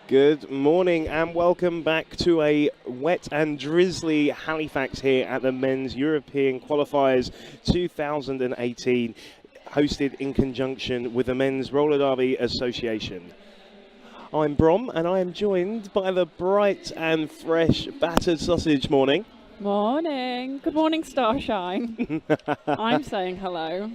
Good morning and welcome back to a wet and drizzly Halifax here at the Men's European Qualifiers 2018, hosted in conjunction with the Men's Roller Derby Association. I'm Brom and I am joined by the bright and fresh battered sausage. Morning. Morning. Good morning, Starshine. I'm saying hello.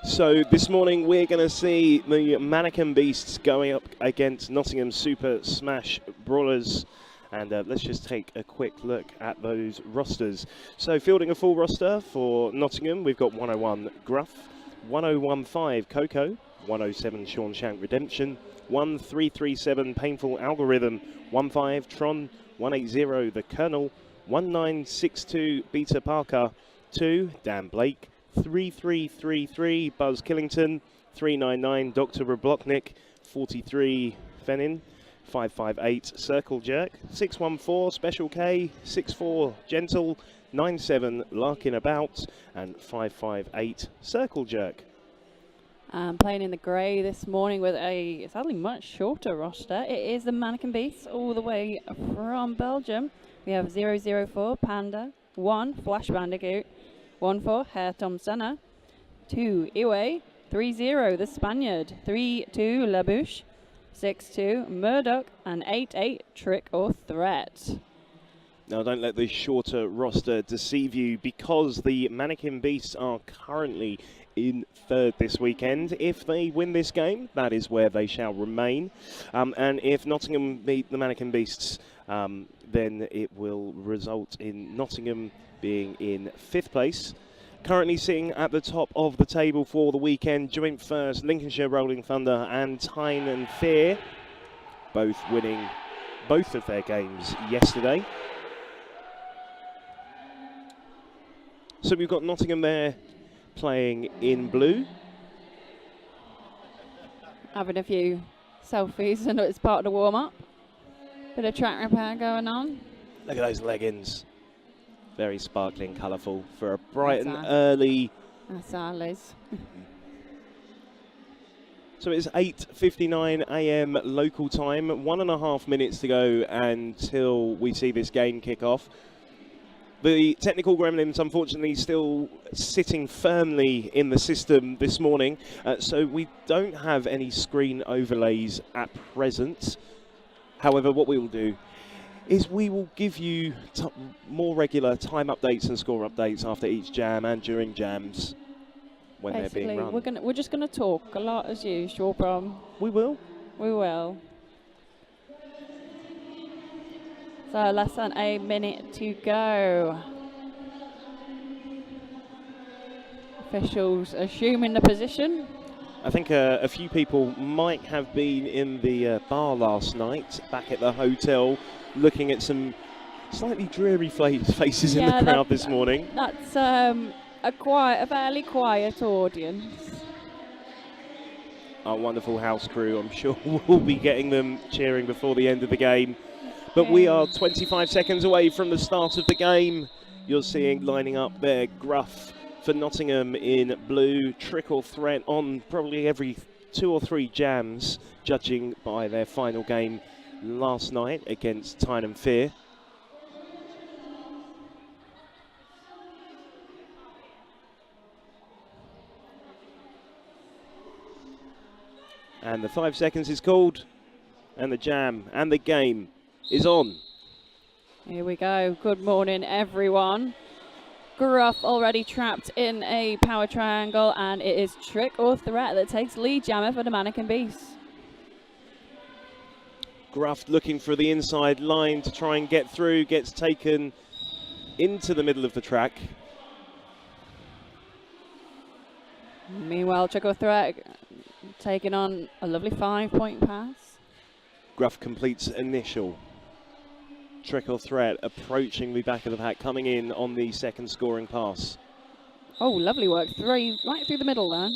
So this morning we're going to see the Manneken Beasts going up against Nottingham Super Smash Brollers. And let's just take a quick look at those rosters. So fielding a full roster for Nottingham, we've got 101 Gruff, 1015 Coco, 107 Sean Shank Redemption, 1337 Painful Algorithm, 15 Tron, 180 The Colonel, 1962 Beta Parker, 2 Dan Blake, 3333 Buzz Killington, 399 Dr. Robloknik, 43 Fenin, 558 Circle Jerk, 614 Special K, 64 Gentle, 97 Larkin About, and 558 Circle Jerk. Playing in the grey this morning with a sadly much shorter roster. It is the Manneken Beasts all the way from Belgium. We have 004 Panda, 1 Flash Bandicoot, 14 Herr Tom Senna, 2 Iwe, 30 the Spaniard, 32 Labouche, 62 Murdoch, and 88 Trick or Threat. Now don't let this shorter roster deceive you, because the Manneken Beasts are currently in third this weekend. If they win this game, that is where they shall remain. And if Nottingham beat the Manneken Beasts, then it will result in Nottingham being in 5th place. Currently sitting at the top of the table for the weekend, joint first, Lincolnshire Rolling Thunder and Tyne and Fear, both winning both of their games yesterday. So we've got Nottingham there playing in blue. Having a few selfies, and it's part of the warm-up. Bit of track repair going on. Look at those leggings. Very sparkling, colourful for a bright and early. That's our Liz. So it's 8:59 a.m. local time. 1.5 minutes to go until we see this game kick off. The technical gremlins, unfortunately, still sitting firmly in the system this morning, so we don't have any screen overlays at present. However, what we will do is we will give you more regular time updates and score updates after each jam and during jams when Basically, they're being run. we're just gonna talk a lot as usual, Brom. We will. We will. So less than a minute to go. Officials assuming the position. I think a few people might have been in the bar last night, back at the hotel, looking at some slightly dreary faces in the crowd this morning. That's a fairly quiet audience. Our wonderful house crew, I'm sure we'll be getting them cheering before the end of the game. But we are 25 seconds away from the start of the game. You're seeing lining up there Gruff for Nottingham in blue, Trick or Threat on probably every 2 or 3 jams, judging by their final game last night against Tyne and Fear. And the 5 seconds is called, and the jam and the game is on. Here we go. Good morning, everyone. Gruff already trapped in a power triangle, and it is Trick or Threat that takes lead jammer for the Manneken Beasts. Gruff looking for the inside line to try and get through, gets taken into the middle of the track. Meanwhile, Trick or Threat taking on a lovely 5-point pass. Gruff completes initial. Trick or Threat approaching the back of the pack, coming in on the second scoring pass. Oh, lovely work. Right through the middle there.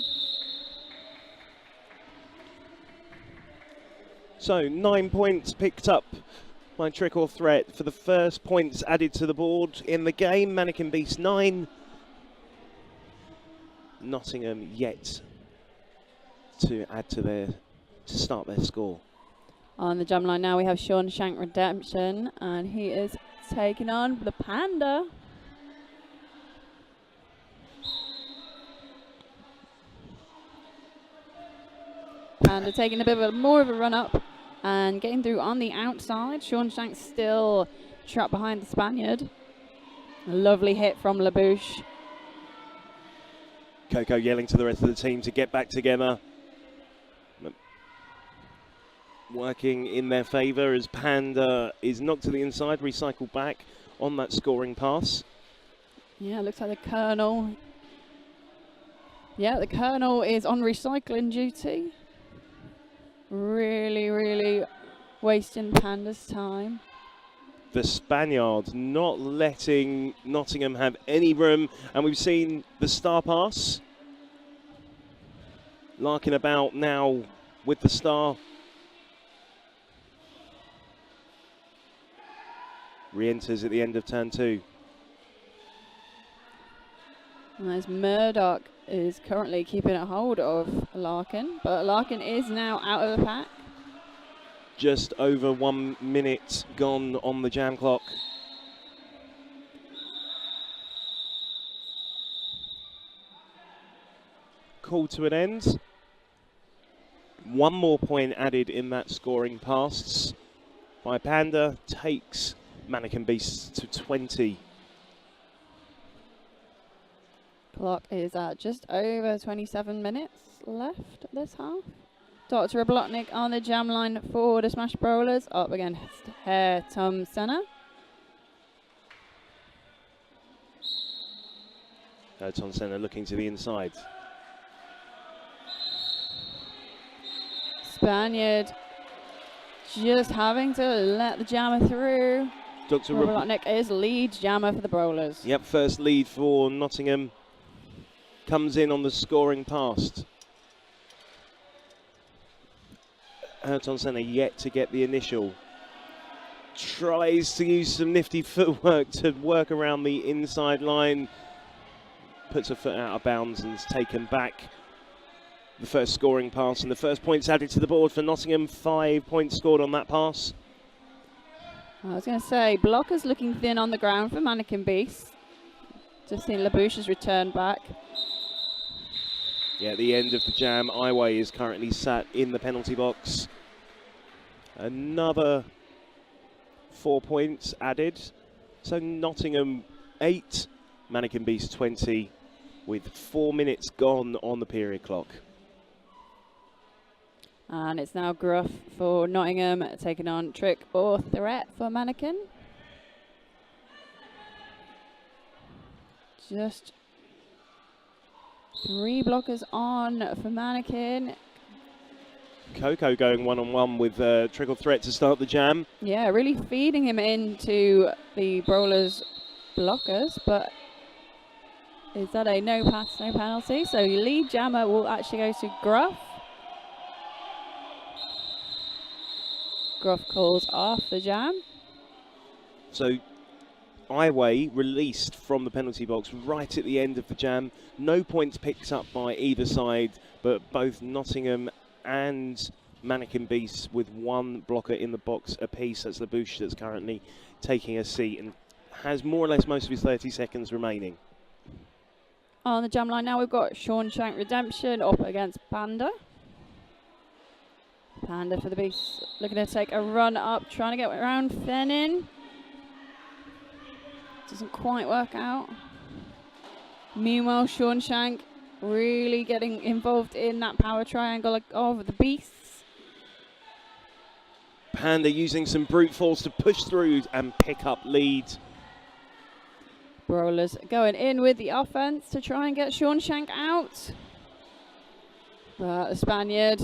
So 9 points picked up by Trick or Threat for the first points added to the board in the game. Manneken Beast 9. Nottingham yet to add to to start their score. On the jump line now we have Sean Shank Redemption, and he is taking on the Panda. Panda taking a bit of more of a run up and getting through on the outside. Sean Shank still trapped behind the Spaniard. A lovely hit from Labouche. Coco yelling to the rest of the team to get back together. Working in their favour as Panda is knocked to the inside, recycled back on that scoring pass. Yeah, looks like the Colonel. Yeah, the Colonel is on recycling duty. Really wasting Panda's time. The Spaniard not letting Nottingham have any room, and we've seen the star pass. Larking about now with the star. Re-enters at the end of turn 2. And as Murdoch is currently keeping a hold of Larkin, but Larkin is now out of the pack. Just over 1 minute gone on the jam clock. Call to an end. 1 more point added in that scoring pass by Panda takes Manneken Beasts to 20. Clock is at just over 27 minutes left this half. Dr. Oblotnik on the jam line for the Smash Brollers, up against Herr Tom Senna. Tom Senna looking to the inside. Spaniard just having to let the jammer through. Dr. Oblotnik is lead jammer for the Brollers. Yep, first lead for Nottingham. Comes in on the scoring pass. Ayrton Senna yet to get the initial. Tries to use some nifty footwork to work around the inside line. Puts a foot out of bounds and is taken back. The first scoring pass and the first points added to the board for Nottingham. 5 points scored on that pass. I was going to say, blockers looking thin on the ground for Manneken Beast. Just seen Labouche's return back. Yeah, at the end of the jam, Iway is currently sat in the penalty box. Another 4 points added. So Nottingham 8, Manneken Beast 20, with 4 minutes gone on the period clock. And it's now Gruff for Nottingham, taking on Trick or Threat for Manneken. Just 3 blockers on for Manneken. Coco going one-on-one with Trick or Threat to start the jam. Yeah, really feeding him into the Brollers blockers, but is that a no pass, no penalty? So your lead jammer will actually go to Gruff. Gruff calls off the jam. So Iway released from the penalty box right at the end of the jam. No points picked up by either side, but both Nottingham and Manneken Beasts with 1 blocker in the box apiece. That's Labouche that's currently taking a seat and has more or less most of his 30 seconds remaining. On the jam line now we've got Sean Shank Redemption up against Panda. Panda for the Beast, looking to take a run up, trying to get around Fennin. Doesn't quite work out. Meanwhile, Sean Shank really getting involved in that power triangle of the Beasts. Panda using some brute force to push through and pick up lead. Brollers going in with the offense to try and get Sean Shank out. But the Spaniard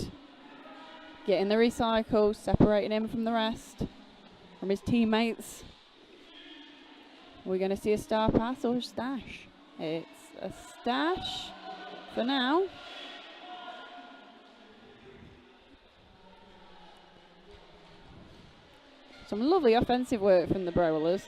getting the recycle, separating him from the rest, from his teammates. We're going to see a star pass or a stash. It's a stash for now. Some lovely offensive work from the Brollers.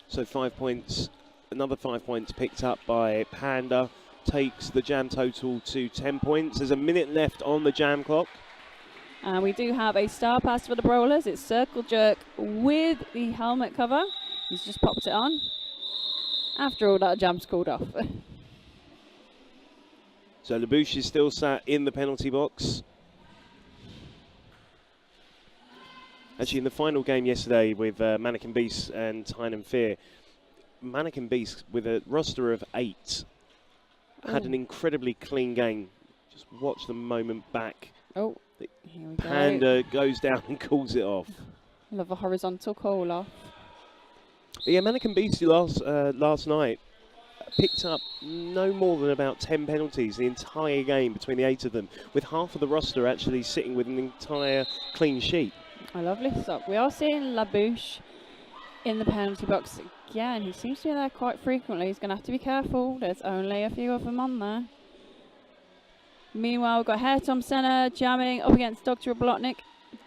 So 5 points, another 5 points picked up by Panda. takes the jam total to 10 points. There's a minute left on the jam clock. And we do have a star pass for the Brollers. It's circle jerk with the helmet cover. He's just popped it on. After all that jam's cooled off. So Labouche is still sat in the penalty box. Actually, in the final game yesterday with Manneken Beast and Tynan Fear, Manneken Beast, with a roster of 8, had an incredibly clean game. Just watch the moment back. Oh, here we Panda goes down and calls it off. Love a horizontal call off. But yeah, Manneken Beast last night picked up no more than about 10 penalties the entire game between the 8 of them, with half of the roster actually sitting with an entire clean sheet. A lovely stop. We are seeing Labouche in the penalty box again. He seems to be there quite frequently. He's going to have to be careful. There's only a few of them on there. Meanwhile, we've got Herr Tom Senna jamming up against Dr. Oblotnik.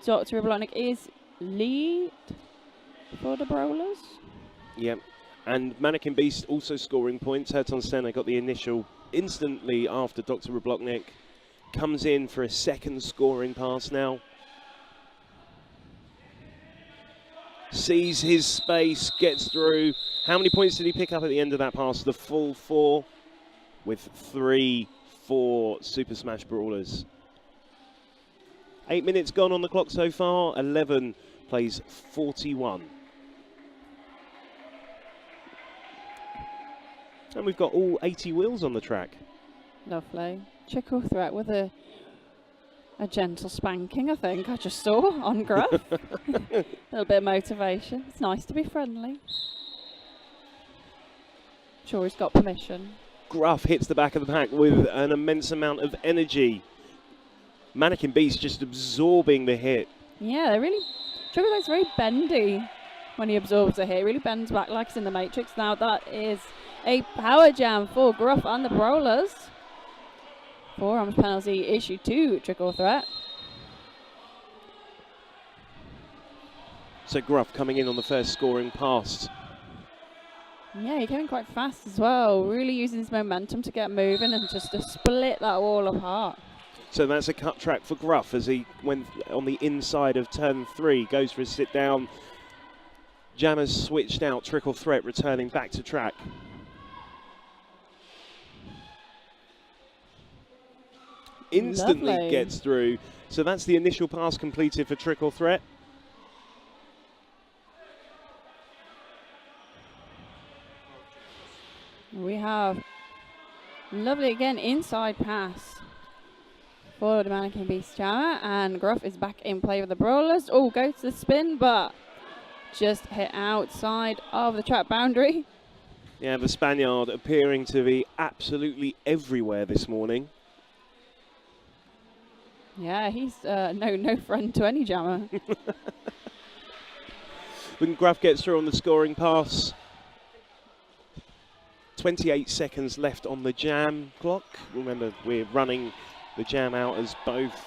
Dr. Oblotnik is lead for the Brollers. Yep. And Manneken Beast also scoring points. Herton Senna got the initial instantly after Dr. Oblotnik. Comes in for a second scoring pass now. Sees his space, gets through. How many points did he pick up at the end of that pass? The full 4, with 3 for Super Smash Brawlers. 8 minutes gone on the clock so far. 11 plays 41. And we've got all 80 wheels on the track. Lovely. Trickle threat with a gentle spanking, I think I just saw on Gruff. A little bit of motivation. It's nice to be friendly. Sure he's got permission. Gruff hits the back of the pack with an immense amount of energy. Manneken Beast just absorbing the hit. Yeah, they really... Trickle threat's very bendy when he absorbs a hit. He really bends back like it's in the Matrix. Now that is a power jam for Gruff and the Brollers. Forearms penalty issued to Trickle Threat. So Gruff coming in on the first scoring pass. Yeah, he came in quite fast as well. Really using his momentum to get moving and just to split that wall apart. So that's a cut track for Gruff as he went on the inside of turn 3. Goes for a sit down. Jammer's switched out. Trickle Threat returning back to track. Instantly Lovely. Gets through. So that's the initial pass completed for Trickle Threat. We have lovely again inside pass for the Manneken Beast jammer, and Gruff is back in play with the Brollers. Oh, go to the spin, but just hit outside of the track boundary. Yeah, the Spaniard appearing to be absolutely everywhere this morning. Yeah, he's no friend to any jammer. When Gruff gets through on the scoring pass. 28 seconds left on the jam clock. Remember, we're running the jam out as both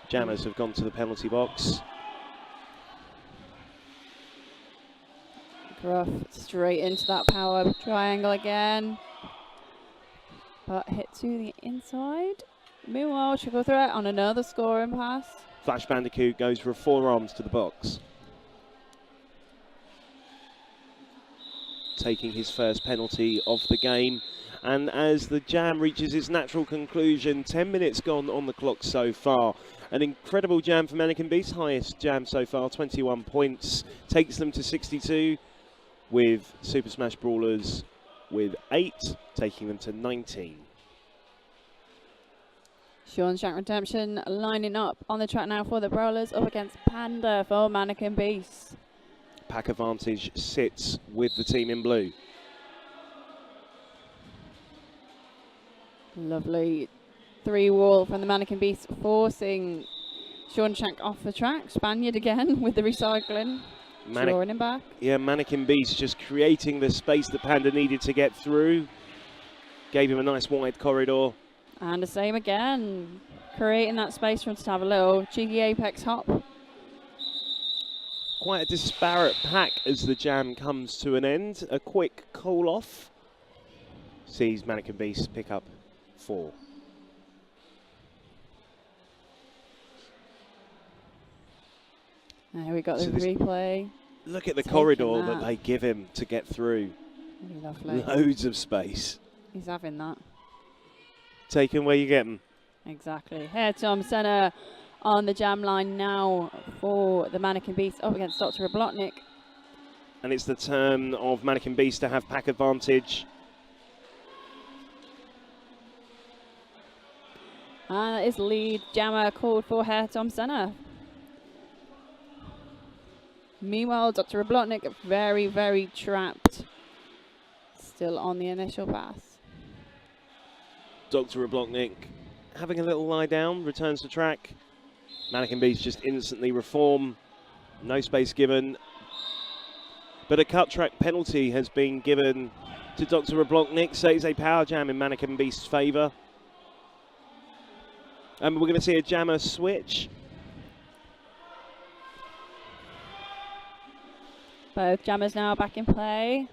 jammers have gone to the penalty box. Gruff straight into that power triangle again. But hit to the inside. Meanwhile, Trickle Threat on another scoring pass. Flash Bandicoot goes for a forearms to the box. Taking his first penalty of the game. And as the jam reaches its natural conclusion, 10 minutes gone on the clock so far. An incredible jam for Manneken Beast, highest jam so far, 21 points. Takes them to 62, with Super Smash Brawlers with 8, taking them to 19. Sean Shank Redemption lining up on the track now for the Brollers, up against Panda for Manneken Beast. Pack advantage sits with the team in blue. Lovely 3-wall from the Manneken Beast, forcing Sean Shank off the track. Spaniard again with the recycling, drawing him back. Yeah, Manneken Beast just creating the space that Panda needed to get through. Gave him a nice wide corridor. And the same again, creating that space for him to have a little cheeky apex hop. Quite a disparate pack as the jam comes to an end. A quick call off. Sees Manneken Beast pick up 4. There we got the So this- replay. Look at the Taking corridor that that. they give him to get through. Lovely. Loads of space. He's having that. Take him where you get him. Exactly. Here, Tom Senna on the jam line now for the Manneken Beast up against Dr. Oblotnik. And it's the turn of Manneken Beast to have pack advantage. And that is lead jammer called for Herr Tom Senna. Meanwhile, Dr. Oblotnik very, very trapped. Still on the initial pass. Dr. Oblotnik having a little lie down, returns to track. Manneken Beast just instantly reform. No space given. But a cut track penalty has been given to Dr. Oblotnik. So it's a power jam in Manneken Beast's favour. And we're going to see a jammer switch. Both jammers now back in play.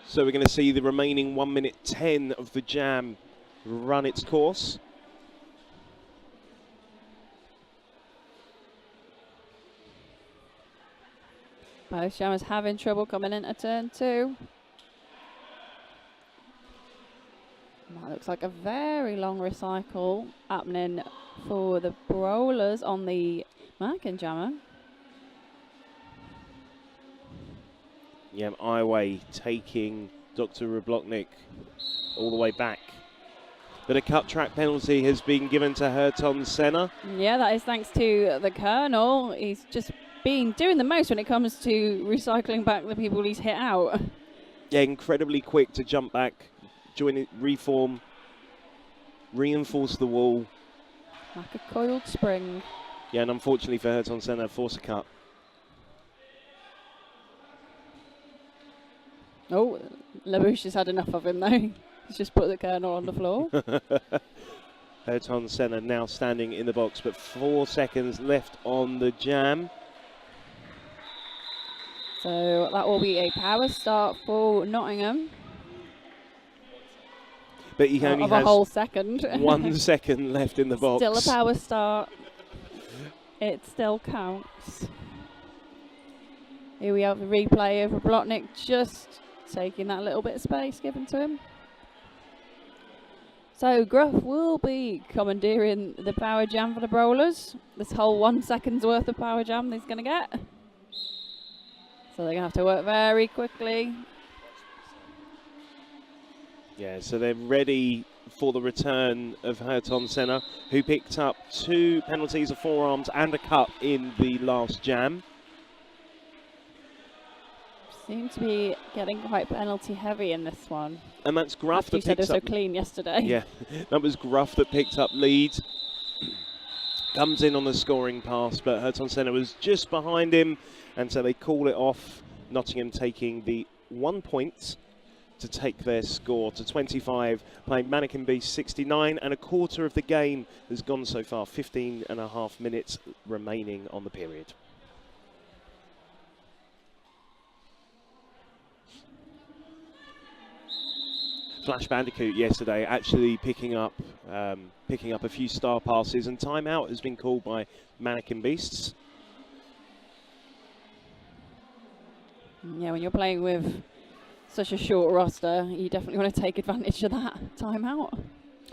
So we're going to see the remaining 1 minute 10 of the jam run its course. Both jammers having trouble coming into turn 2. That looks like a very long recycle happening for the Brollers on the Manneken jammer. Yeah, Iway taking Dr. Oblotnik all the way back. But a cut track penalty has been given to Herton Senna. Yeah, that is thanks to the Colonel. He's just been doing the most when it comes to recycling back the people he's hit out. Yeah, incredibly quick to jump back, join it, reform, reinforce the wall. Like a coiled spring. Yeah, and unfortunately for Herton Senna, force a cut. Oh, LaBouche has had enough of him though. He's just put the Colonel on the floor. Herton Senna now standing in the box, but 4 seconds left on the jam. So that will be a power start for Nottingham. But he only of a has whole second. 1 second left in the box. Still a power start. It still counts. Here we have the replay of Oblotnik just taking that little bit of space given to him. So Gruff will be commandeering the power jam for the Brollers. This whole 1 second's worth of power jam he's going to get. So they're going to have to work very quickly. Yeah, so they're ready for the return of Herton Senna, who picked up 2 penalties of forearms and a cut in the last jam. Seem to be getting quite penalty heavy in this one. And that's Gruff After you that said it picks was so up... clean yesterday. Yeah, that was Gruff that picked up lead. Comes in on the scoring pass, but Herton Senna was just behind him, and so they call it off. Nottingham taking the 1 point to take their score to 25, playing Manneken Beast 69, and a quarter of the game has gone so far, 15.5 minutes remaining on the period. Flash Bandicoot yesterday actually picking up a few star passes, and timeout has been called by Manneken Beasts. Yeah, when you're playing with such a short roster, you definitely want to take advantage of that timeout.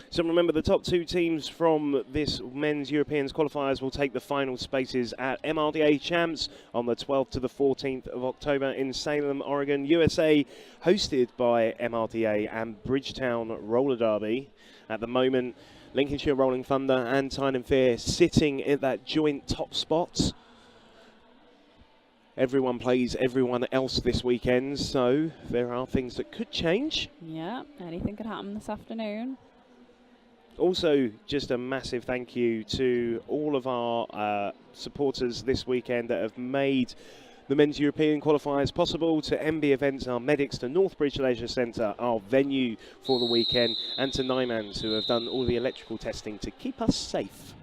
So remember, the top 2 teams from this men's Europeans qualifiers will take the final spaces at MRDA Champs on the 12th to the 14th of October in Salem, Oregon, USA, hosted by MRDA and Bridgetown Roller Derby. At the moment, Lincolnshire Rolling Thunder and Tyne and Fear sitting in that joint top spot. Everyone plays everyone else this weekend, so there are things that could change. Yeah, anything could happen this afternoon. Also, just a massive thank you to all of our supporters this weekend that have made the men's European qualifiers possible, to MB Events, our medics, to Northbridge Leisure Centre, our venue for the weekend, and to Nymans, who have done all the electrical testing to keep us safe.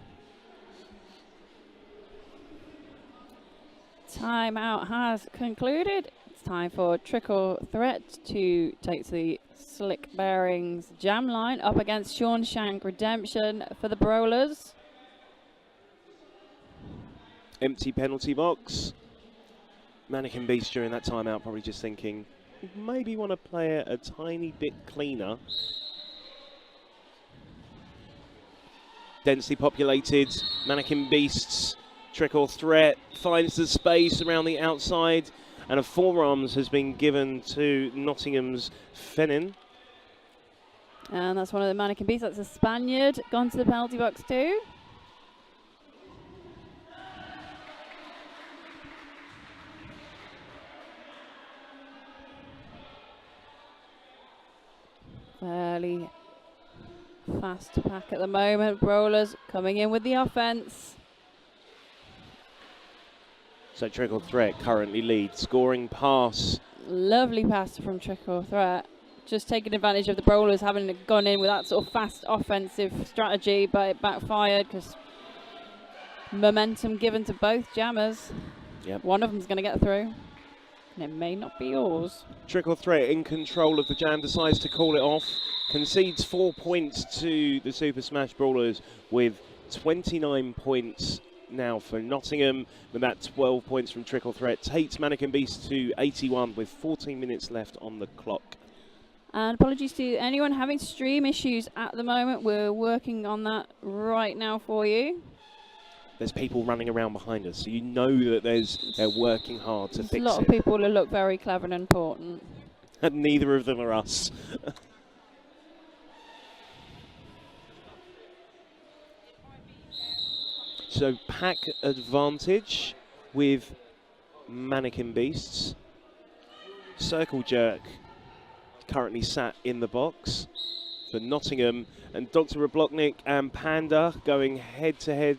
Timeout has concluded. It's time for Trickle Threat to take to the Slick Bearings jam line up against Shawshank Redemption for the Brollers. Empty penalty box. Manneken Beast during that timeout probably just thinking, maybe want to play it a tiny bit cleaner. Densely populated, Manneken Beasts, Trickle Threat, finds the space around the outside, and a forearms has been given to Nottingham's Fennin. And that's one of the Manneken Beasts, that's a Spaniard, gone to the penalty box too. Fairly fast pack at the moment. Brollers coming in with the offense. So Trickle Threat currently leads, scoring pass. Lovely pass from Trickle Threat. Just taking advantage of the Brollers having gone in with that sort of fast offensive strategy, but it backfired because momentum given to both jammers. Yep. One of them's going to get through. And it may not be yours. Trickle Threat in control of the jam, decides to call it off. Concedes 4 points to the Super Smash Brawlers with 29 points now for Nottingham. With that 12 points from Trickle Threat takes Manneken Beast to 81 with 14 minutes left on the clock. And apologies to anyone having stream issues at the moment. We're working on that right now for you. There's people running around behind us, so you know that they're working hard to fix it. A lot of people who look very clever and important. And neither of them are us. So pack advantage with Manneken Beasts. Circle Jerk currently sat in the box for Nottingham, and Dr. Robloknik and Panda going head to head.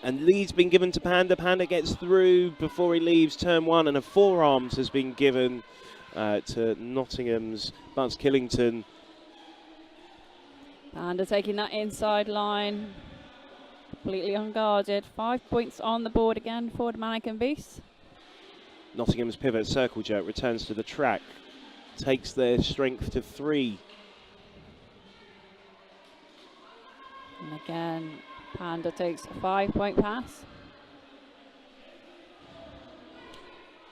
And lead's been given to Panda. Panda gets through before he leaves turn one, and a forearms has been given to Nottingham's Buzz Killington. Panda taking that inside line, completely unguarded. 5 points on the board again for the Manneken Beasts. Nottingham's pivot circle jerk returns to the track, takes their strength to 3. And again, Panda takes a 5-point pass.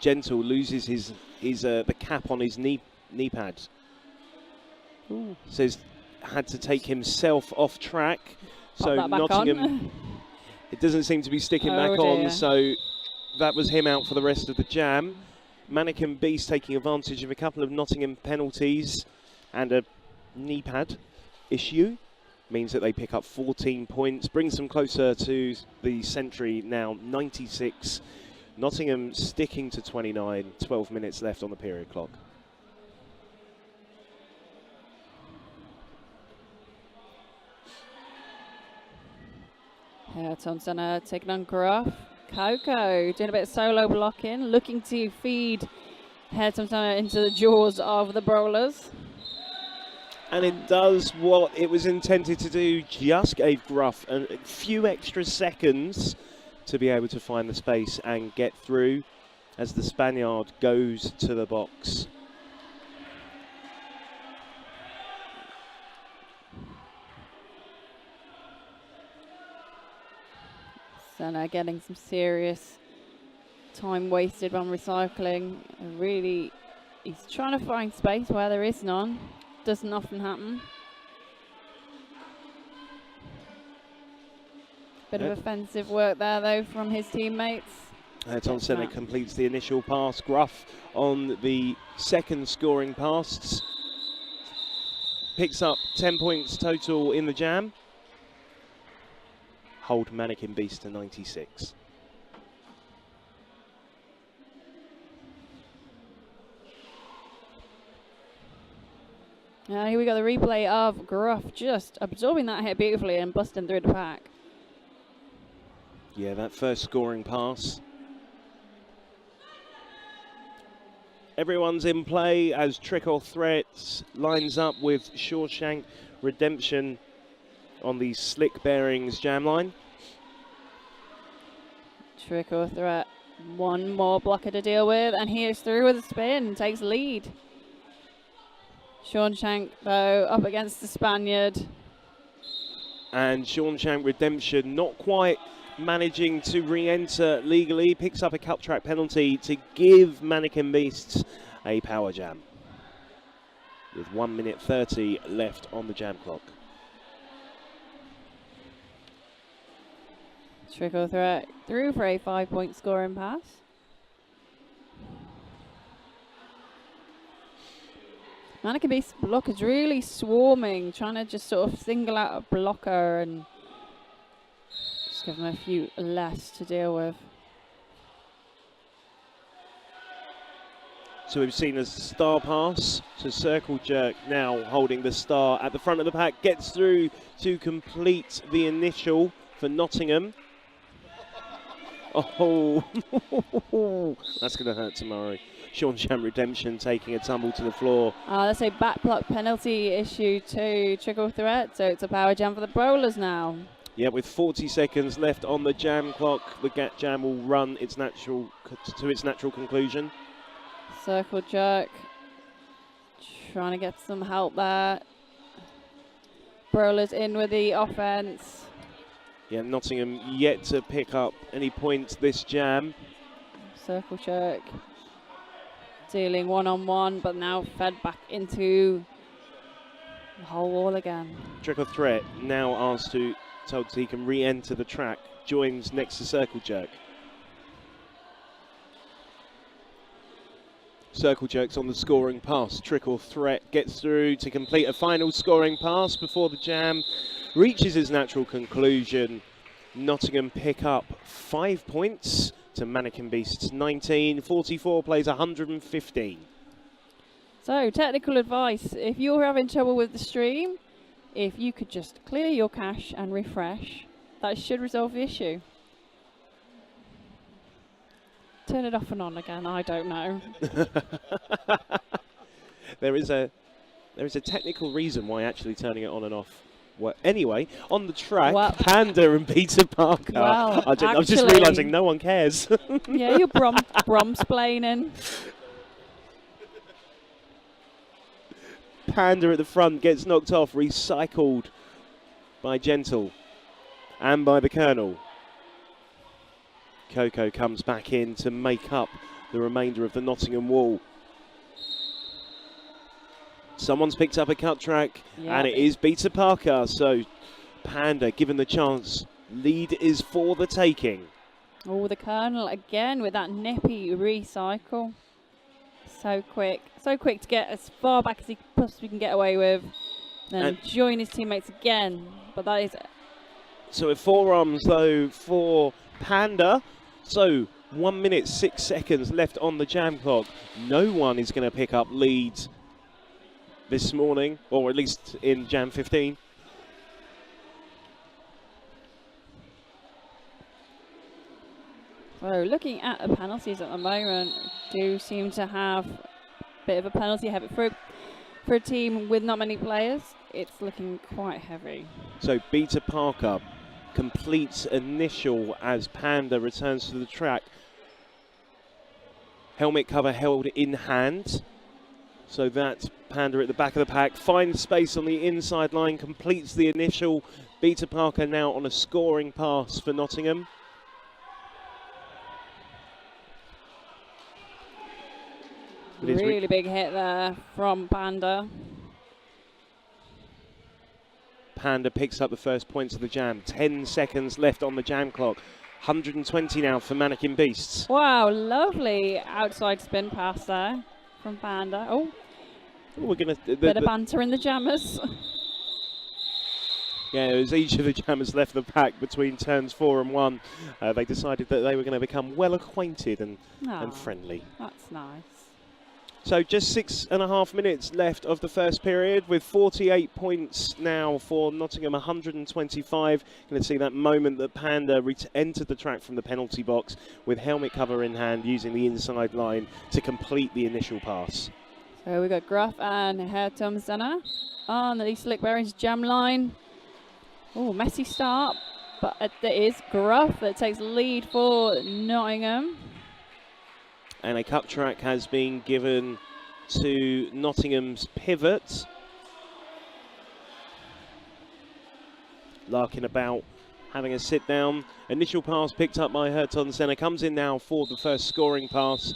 Gentle loses his the cap on his knee pad. Ooh. Says had to take himself off track. So Nottingham, it doesn't seem to be sticking back on. So that was him out for the rest of the jam. Manneken Beast taking advantage of a couple of Nottingham penalties and a knee pad issue. Means that they pick up 14 points, brings them closer to the century now, 96. Nottingham sticking to 29, 12 minutes left on the period clock. Ayrton Senna taking on Gruff. Coco doing a bit of solo blocking, looking to feed Ayrton Senna into the jaws of the Brollers. And it does what it was intended to do, just gave Gruff a few extra seconds to be able to find the space and get through as the Spaniard goes to the box. Senna getting some serious time wasted on recycling. Really, he's trying to find space where there is none. Doesn't often happen. Bit of offensive work there though from his teammates. Ayrton Senna completes the initial pass. Gruff on the second scoring pass. Picks up 10 points total in the jam. Hold Manneken Beast to 96. Here we got the replay of Gruff just absorbing that hit beautifully and busting through the pack. Yeah, that first scoring pass. Everyone's in play as Trickle Threat lines up with Shawshank Redemption on the Slick Bearings jam line. Trickle threat. One more blocker to deal with, and he is through with a spin, takes the lead. Sean Shank, though, up against the Spaniard. And Sean Shank Redemption not quite managing to re-enter legally, picks up a cut track penalty to give Manneken Beasts a power jam. With 1 minute 30 left on the jam clock. Trickle threat through for a 5-point scoring pass. Manneken Beasts block is really swarming, trying to just sort of single out a blocker and just give them a few less to deal with. So we've seen a star pass to Circle Jerk, now holding the star at the front of the pack, gets through to complete the initial for Nottingham. Oh, that's going to hurt tomorrow. Sean Shank Redemption taking a tumble to the floor. That's a back block penalty issue to Trickle threat, so it's a power jam for the Brollers now. Yeah, with 40 seconds left on the jam clock, the GAT jam will run its natural conclusion. Circle Jerk trying to get some help there. Brollers in with the offense. Yeah, Nottingham yet to pick up any points this jam. Circle Jerk dealing one-on-one, but now fed back into the whole wall again. Trickle threat now told he can re-enter the track, joins next to Circle Jerk. Circle Jerk's on the scoring pass. Trickle threat gets through to complete a final scoring pass before the jam reaches its natural conclusion. Nottingham pick up 5 points to Manneken Beasts 19. 44 plays 115. So, technical advice. If you're having trouble with the stream, if you could just clear your cache and refresh, that should resolve the issue. Turn it off and on again, I don't know. There is a technical reason why actually turning it on and off. Well, anyway, on the track, Panda and Peter Parker. Well, I'm just realising no one cares. Yeah, you're bromsplaining. Panda at the front gets knocked off, recycled by Gentle and by the Colonel. Coco comes back in to make up the remainder of the Nottingham wall. Someone's picked up a cut track, and it is Peter Parker. So Panda given the chance. Lead is for the taking. Oh, the Colonel again with that nippy recycle. So quick to get as far back as he possibly can get away with. Then join his teammates again. But that is... So with forearms though for Panda. So 1 minute 6 seconds left on the jam clock. No one is going to pick up leads this morning, or at least in jam 15. So looking at the penalties at the moment, do seem to have a bit of a penalty habit for a team with not many players. It's looking quite heavy. So Peter Parker completes initial as Panda returns to the track. Helmet cover held in hand. So that's Panda at the back of the pack. Finds space on the inside line, completes the initial. Peter Parker now on a scoring pass for Nottingham. Really big hit there from Panda. Panda picks up the first points of the jam. 10 seconds left on the jam clock. 120 now for Manneken Beasts. Wow, lovely outside spin pass there from Panda. Oh, we're gonna bit of banter in the jammers. Yeah, as each of the jammers left the pack between turns 4 and 1, they decided that they were going to become well acquainted and friendly. That's nice. So just 6.5 minutes left of the first period with 48 points now for Nottingham, 125. Going to see that moment that Panda entered the track from the penalty box with helmet cover in hand, using the inside line to complete the initial pass. So we've got Gruff and Hertumsena on the Slick Bearings jam line. Oh, messy start. But it is Gruff that takes lead for Nottingham. And a cut track has been given to Nottingham's pivot. Larkin about, having a sit down. Initial pass picked up by Hurton Senna. Comes in now for the first scoring pass.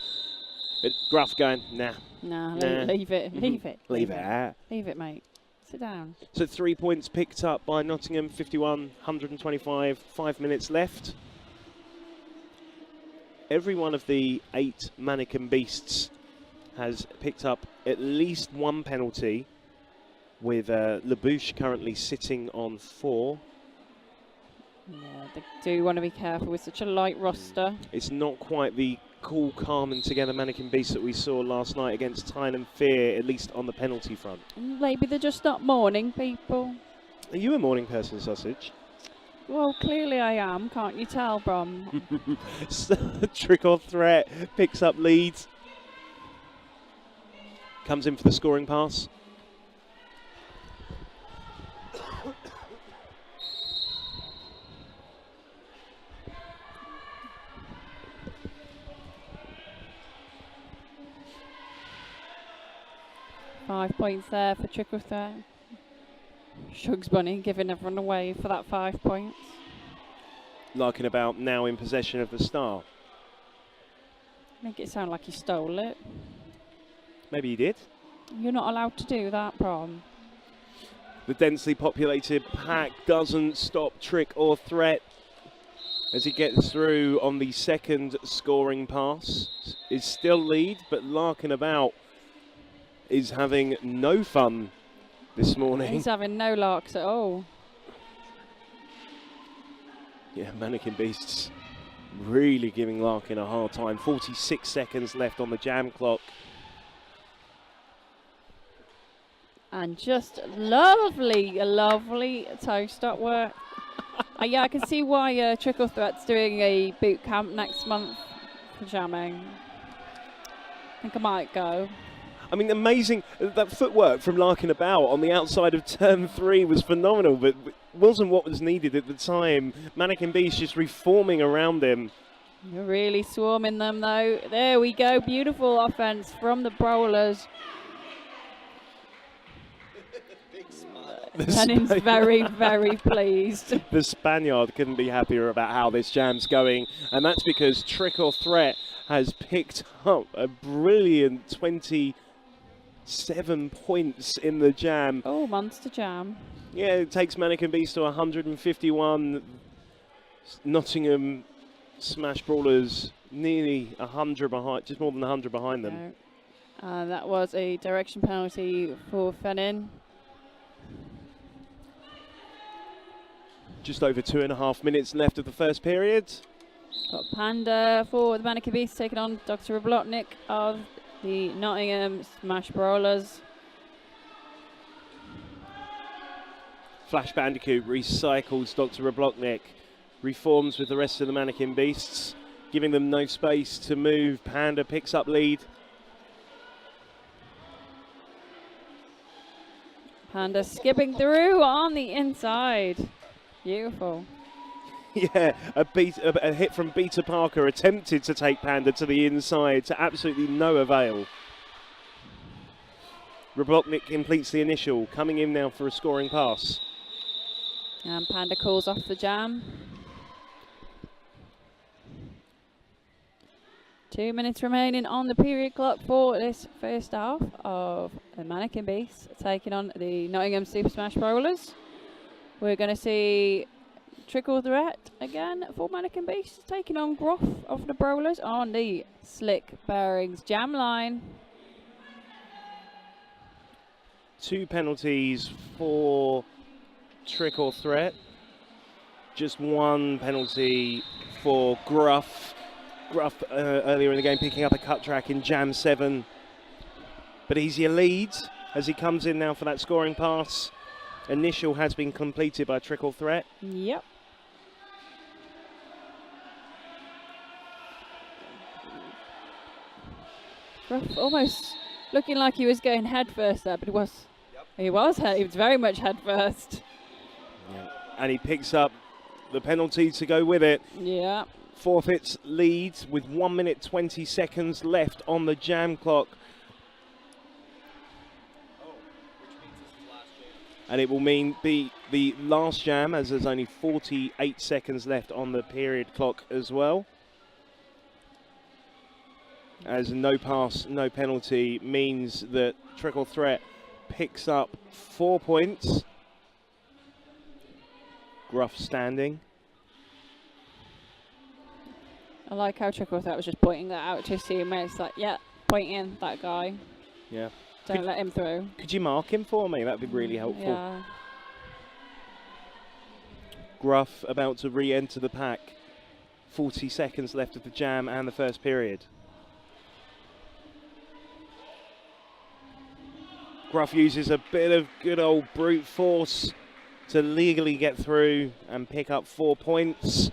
Gruff going, nah. Nah, Nah. leave it. Leave it. Leave it, mate. Sit down. So 3 points picked up by Nottingham, 51, 125, 5 minutes left. Every one of the 8 Manneken Beasts has picked up at least 1 penalty, with Labouche currently sitting on 4. Yeah, they do want to be careful with such a light roster. It's not quite the cool, calm and together Manneken Beasts that we saw last night against Tyne and Fear, at least on the penalty front. Maybe they're just not morning people. Are you a morning person, Sausage? Well, clearly I am. Can't you tell, Brom? Trick or threat, picks up leads. Comes in for the scoring pass. Five points there for Trick or Threat. Shugs Bunny giving everyone away for that 5 points. Larkin about now in possession of the star. Make it sound like he stole it. Maybe he did. You're not allowed to do that, Brom. The densely populated pack doesn't stop Trick or Threat as he gets through on the second scoring pass. Is still lead, but Larkin about is having no fun this morning. He's having no larks at all. Yeah, Manneken Beasts really giving Larkin a hard time. 46 seconds left on the jam clock. And just lovely toe stop work. Yeah, I can see why Trick or Threat's doing a boot camp next month for jamming. I think I might go. I mean, amazing. That footwork from Larkin about on the outside of turn 3 was phenomenal, but wasn't what was needed at the time. Manneken Beast just reforming around him. You're really swarming them, though. There we go. Beautiful offense from the Brollers. Lennon's very, very pleased. The Spaniard couldn't be happier about how this jam's going, and that's because Trick or Threat has picked up a brilliant 27 points in the jam. Oh, monster jam. Yeah, it takes Manneken Beast to 151. Nottingham Smash Brawlers nearly 100 behind, just more than 100 behind them. No. That was a direction penalty for Fennin. Just over 2.5 minutes left of the first period. Got Panda for the Manneken Beast taking on Dr. Roblotnik of the Nottingham Smash Brawlers. Flash Bandicoot recycles Dr. Roblotnik, reforms with the rest of the Manneken Beasts, giving them no space to move. Panda picks up lead. Panda skipping through on the inside. Beautiful. Yeah, a hit from Beta Parker attempted to take Panda to the inside to absolutely no avail. Roblotnik completes the initial, coming in now for a scoring pass. And Panda calls off the jam. 2 minutes remaining on the period clock for this first half of the Manneken Beasts taking on the Nottingham Super Smash Brawlers. We're going to see Trick or Threat again for Manneken Beasts taking on Groff of the Brawlers on the Slick Bearings jam line. 2 penalties for Trick or Threat. Just 1 penalty for Gruff. Gruff earlier in the game picking up a cut track in jam 7. But easier leads as he comes in now for that scoring pass. Initial has been completed by Trick or Threat. Yep. Gruff almost looking like he was going head first there, but he was. Yep. He was very much head first. Yeah. And he picks up the penalty to go with it. Yeah. Forfeits lead with 1 minute 20 seconds left on the jam clock. And it will mean be the last jam, as there's only 48 seconds left on the period clock as well. As no pass, no penalty means that Triple Threat picks up 4 points. Gruff standing. I like how Triple Threat was just pointing that out to his teammates, like, yeah, pointing that guy. Yeah. Don't let him through. Could you mark him for me? That'd be really helpful. Yeah. Gruff about to re-enter the pack. 40 seconds left of the jam and the first period. Gruff uses a bit of good old brute force to legally get through and pick up 4 points.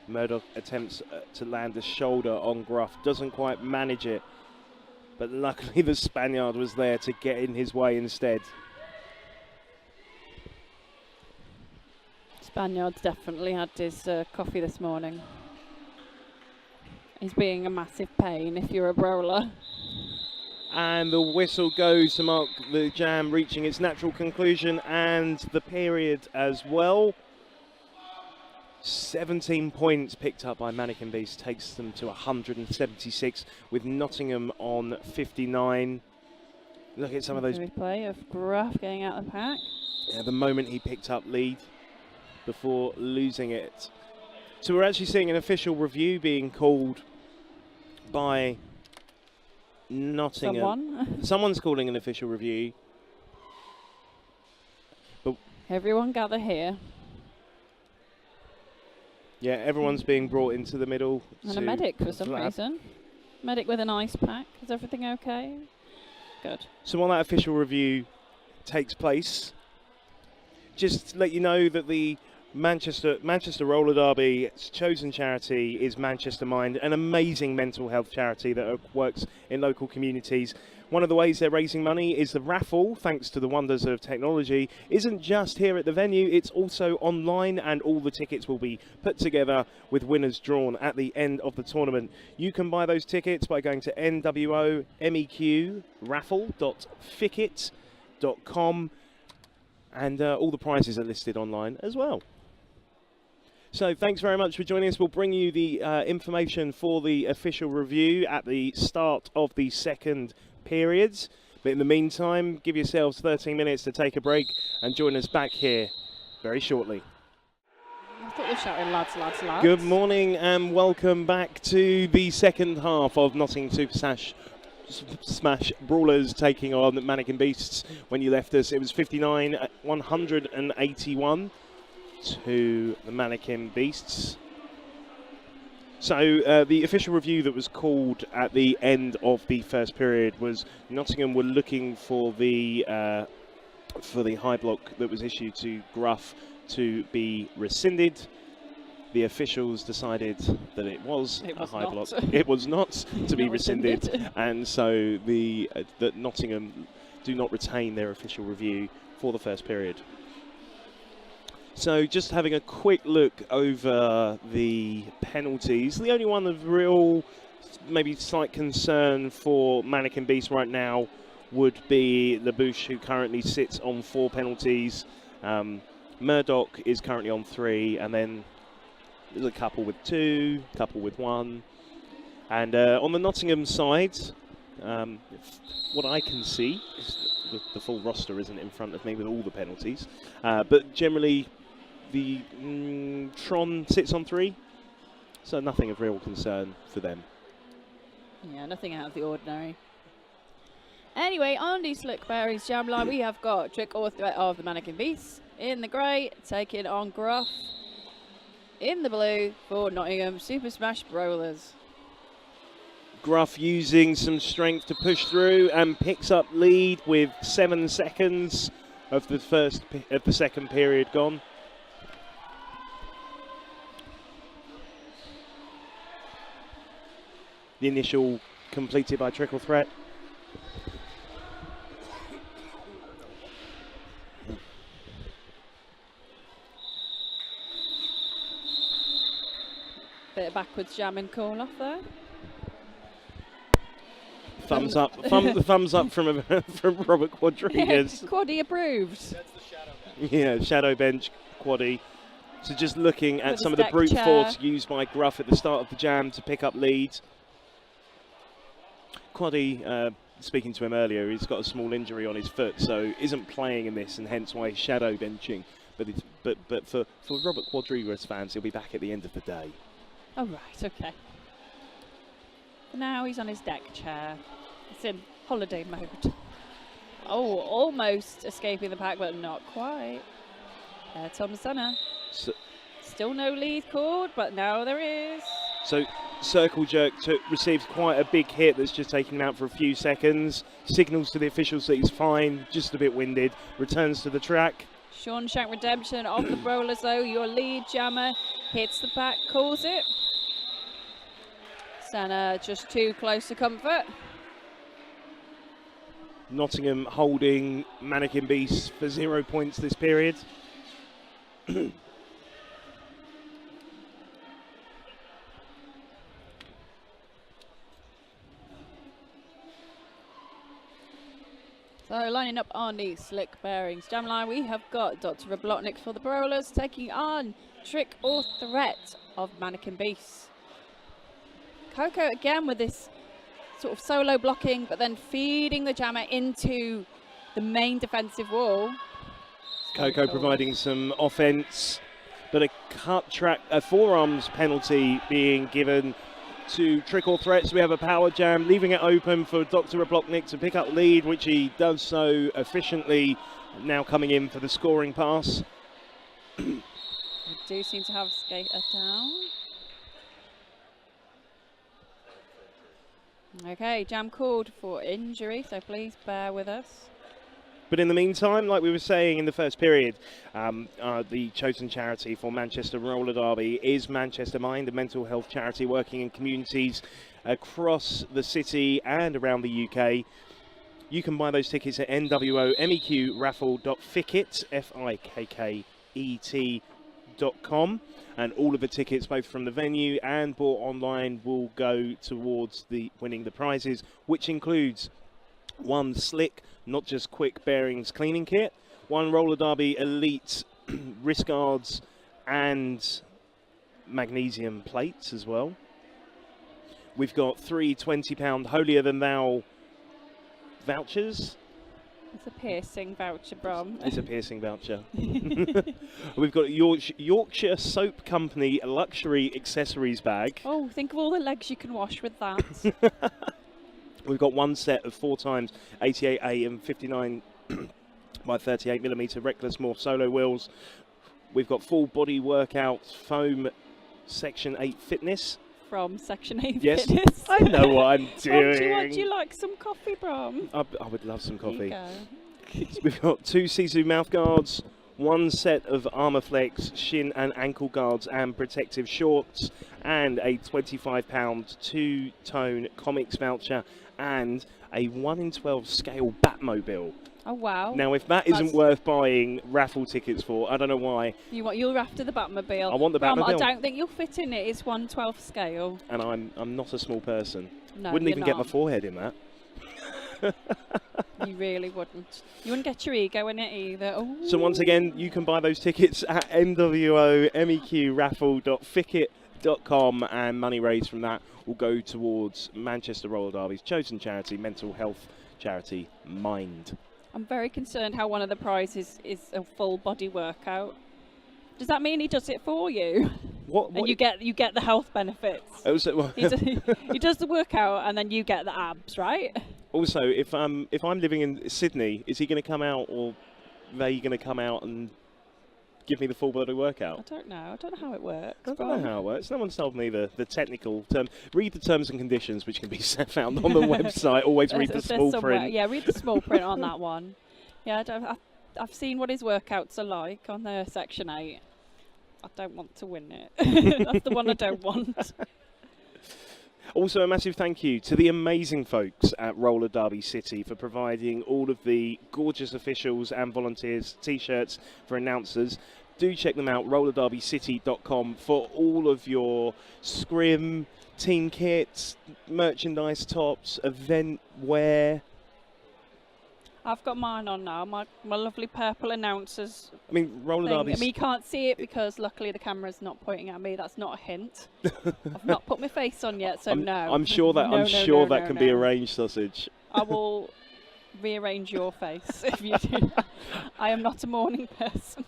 Murdoch attempts to land a shoulder on Gruff, doesn't quite manage it, but luckily the Spaniard was there to get in his way instead. Spaniard's definitely had his coffee this morning. He's being a massive pain if you're a brawler. And the whistle goes to mark the jam reaching its natural conclusion and the period as well. 17 points picked up by Manneken Beast takes them to 176 with Nottingham on 59. Look at some of those. Replay of Gruff getting out of the pack. Yeah, the moment he picked up lead before losing it. So we're actually seeing an official review being called by Nottingham. Someone's calling an official review. But everyone gather here. Yeah, everyone's being brought into the middle. And a medic for some reason. Medic with an ice pack. Is everything okay? Good. So while that official review takes place, just to let you know that the Manchester Roller Derby's chosen charity is Manchester Mind, an amazing mental health charity that works in local communities. One of the ways they're raising money is the raffle, thanks to the wonders of technology, isn't just here at the venue, it's also online, and all the tickets will be put together with winners drawn at the end of the tournament. You can buy those tickets by going to nwomeqraffle.ficket.com, and all the prizes are listed online as well. So thanks very much for joining us. We'll bring you the information for the official review at the start of the second periods. But in the meantime, give yourselves 13 minutes to take a break and join us back here very shortly. I thought they were shouting lads, lads, lads. Good morning and welcome back to the second half of Nottingham Super Smash Brawlers taking on Manneken Beasts. When you left us, it was 59-181 to the Manneken Beasts. So the official review that was called at the end of the first period was Nottingham were looking for the high block that was issued to Gruff to be rescinded. The officials decided that it was a high block. It was not to be rescinded, and so that Nottingham do not retain their official review for the first period. So just having a quick look over the penalties. The only one of real, maybe slight concern for Manneken Beast right now would be Labouche, who currently sits on 4 penalties. Murdoch is currently on 3, and then there's a couple with 2, a couple with 1. And on the Nottingham side, what I can see, the full roster isn't in front of me with all the penalties, but generally the Tron sits on 3, so nothing of real concern for them. Yeah, nothing out of the ordinary. Anyway, on the Slickberries Jam line, we have got Trick or Threat of the Manneken Beasts in the grey, taking on Gruff in the blue for Nottingham Super Smash Brawlers. Gruff using some strength to push through and picks up lead with 7 seconds of the second period gone. The initial completed by Triple Threat. Bit of backwards jamming call off there. Thumbs up, thumbs up from from Robert Quadrigas. Quaddy approved. That's the shadow bench. Yeah, shadow bench, Quaddy. So just looking at With some his of the deck brute chair. force used by Gruff at the start of the jam to pick up leads. Quaddy, speaking to him earlier, he's got a small injury on his foot, so isn't playing in this, and hence why he's shadow benching. But for Robert Quadrigas fans, he'll be back at the end of the day. Oh, right, okay. For now, he's on his deck chair. It's in holiday mode. Oh, almost escaping the pack, but not quite. Tom Senna. So, Still no lead called, but now there is. so Circle Jerk received quite a big hit that's just taken him out for a few seconds. Signals to the officials that he's fine, just a bit winded. Returns to the track. Sean Shank Redemption of the Brollers, though. Your lead jammer hits the back, calls it. Senna just too close to comfort. Nottingham holding Manneken Beast for 0 points this period. So lining up on the slick bearings jam line, we have got Dr. Roblotnik for the Brollers taking on Trick or Threat of Manneken Beast. Coco again with this sort of solo blocking, but then feeding the jammer into the main defensive wall. Coco providing some offense, but a forearms penalty being given to Trick or Threat. So we have a power jam, leaving it open for Dr. Roblotnik to pick up lead, which he does so efficiently, now coming in for the scoring pass. We do seem to have skater down. Okay, jam called for injury, so please bear with us. But in the meantime, like we were saying in the first period, the chosen charity for Manchester Roller Derby is Manchester Mind, a mental health charity working in communities across the city and around the UK. You can buy those tickets at nwomeqraffle.ficket.com, and all of the tickets, both from the venue and bought online, will go towards winning the prizes, which includes one slick, not just quick bearings cleaning kit, one Roller Derby Elite wrist guards and magnesium plates as well. We've got 3 £20 Holier Than Thou vouchers. It's a piercing voucher, Brom. It's a piercing voucher. We've got Yorkshire Soap Company luxury accessories bag. Oh, think of all the legs you can wash with that. We've got one set of 4x 88A and 59 by 38mm Reckless Morph solo wheels. We've got full body workout foam Section 8 fitness. From Section 8 Yes, Fitness. I know what I'm doing. Do you like some coffee, Brom? I would love some coffee. Here you go. We've got 2 Sisu mouth guards, one set of Armorflex shin and ankle guards and protective shorts, and a £25 two-tone comics voucher, and a 1 in 12 scale Batmobile. Oh, wow. Now, if that isn't worth buying raffle tickets for, I don't know why. You're after the Batmobile. I want the Batmobile. I don't think you'll fit in it. It's 1/12 scale. And I'm not a small person. No, Wouldn't you're even get my not. forehead in that. You really wouldn't. You wouldn't get your ego in it either. Ooh. So once again, you can buy those tickets at nwomeqraffle.ficket.com, and money raised from that will go towards Manchester Roller Derby's chosen charity, mental health charity, Mind. I'm very concerned how one of the prizes is a full body workout. Does that mean he does it for you? What? And you get the health benefits. Also, He does the workout and then you get the abs, right? also, if I'm living in Sydney, is he going to come out, or are they going to come out and give me the full body I workout? don't know. I don't know how it works. I don't know how it works. No one's told me the technical term. Read the terms and conditions, which can be found on the website. Always read the There's small somewhere- print. Yeah, read the small print on that one. Yeah, I've seen what his workouts are like on the Section 8. I don't want to win it. That's the one I don't want. Also, a massive thank you to the amazing folks at Roller Derby City for providing all of the gorgeous officials and volunteers T-shirts for announcers. do check them out, rollerderbycity.com, for all of your scrim, team kits, merchandise tops, event wear. I've got mine on now, my lovely purple announcers. I mean, roller thing. derby. I mean, you can't see it because luckily the camera's not pointing at me. That's not a hint. I've not put my face on yet, so no. I'm sure that that can be arranged, sausage. I will rearrange your face if you do. I am not a morning person.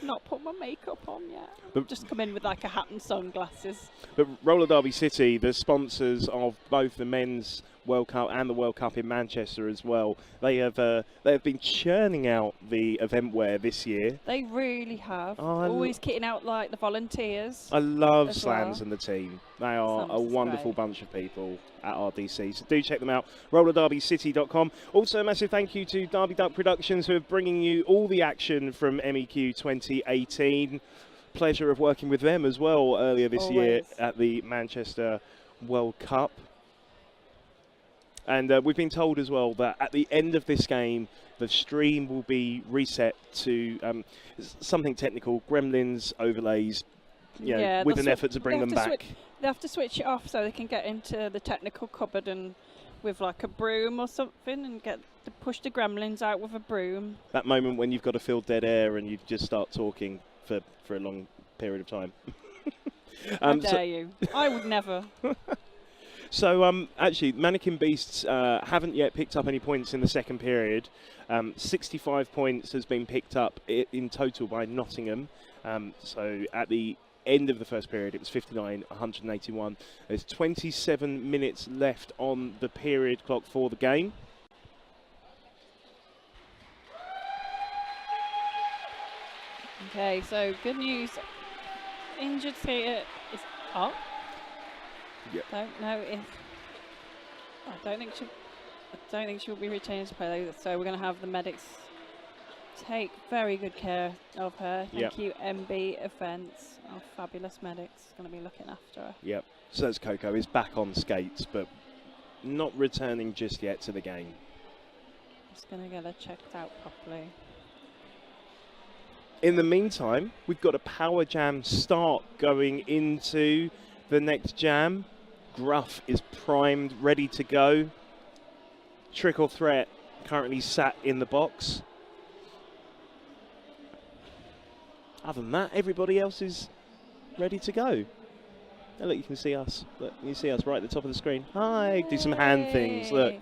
Not put my makeup on yet. But just come in with like a hat and sunglasses. But Roller Derby City, the sponsors of both the men's World Cup and the World Cup in Manchester as well, they have been churning out the event wear this year. They really have. Oh, Always kitting out like the volunteers. I love well. Slams and the team. They are Slams a is wonderful great. bunch of people at RDC, so do check them out, rollerderbycity.com. Also a massive thank you to Derby Duck Productions, who are bringing you all the action from MEQ 2018. Pleasure of working with them as well earlier this year at the Manchester World Cup. And we've been told as well that at the end of this game, the stream will be reset to something technical, gremlins, overlays, with an effort to bring them back. They have to switch it off so they can get into the technical cupboard and with like a broom or something and push the gremlins out with a broom. That moment when you've got to fill dead air and you just start talking for a long period of time. How dare you? I would never. So, actually, Manneken Beasts haven't yet picked up any points in the second period. 65 points has been picked up in total by Nottingham. So, at the end of the first period, it was 59-181. There's 27 minutes left on the period clock for the game. Okay, so good news. Injured skater is up. Yep. Don't know if I don't think she'll be retained to play, so we're going to have the medics take very good care of her. Thank you, MB Events, our fabulous medics, going to be looking after her. Yep. So that's Coco is back on skates, but not returning just yet to the game. Just going to get her checked out properly. In the meantime, we've got a power jam start going into the next jam. Gruff is primed, ready to go. Trickle Threat currently sat in the box. Other than that, everybody else is ready to go. Oh, look, you can see us. Look, you see us right at the top of the screen. Hi, do some hand things. Look.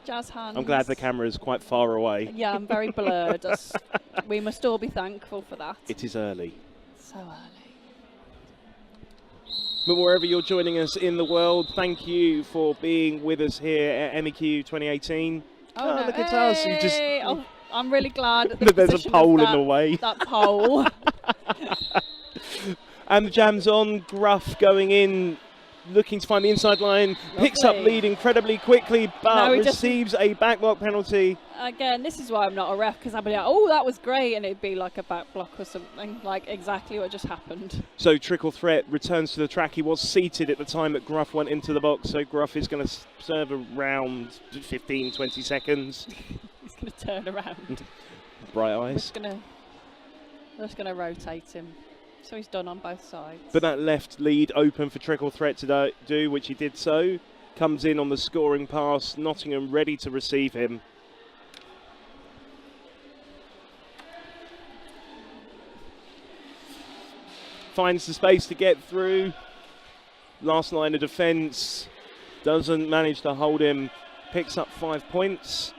Jazz hands. I'm glad the camera is quite far away. Yeah, I'm very blurred. We must all be thankful for that. It is early. So early. But wherever you're joining us in the world, thank you for being with us here at MEQ 2018. Oh, no. Look at us. You just, I'm really glad that there's a pole in the way. That pole. And the jam's on. Gruff going in, looking to find the inside line. Picks up lead incredibly quickly, but receives a backblock penalty. Again, this is why I'm not a ref, because I'd be like, oh, that was great, and it'd be like a back block or something, like exactly what just happened. So Trickle Threat returns to the track. He was seated at the time that Gruff went into the box, so Gruff is going to serve around 15, 20 seconds. He's going to turn around. Bright eyes. We're just going to rotate him. So he's done on both sides. But that left lead open for Trickle Threat to do, which he did so. Comes in on the scoring pass. Nottingham ready to receive him. Finds the space to get through. Last line of defence. Doesn't manage to hold him. Picks up 5 points.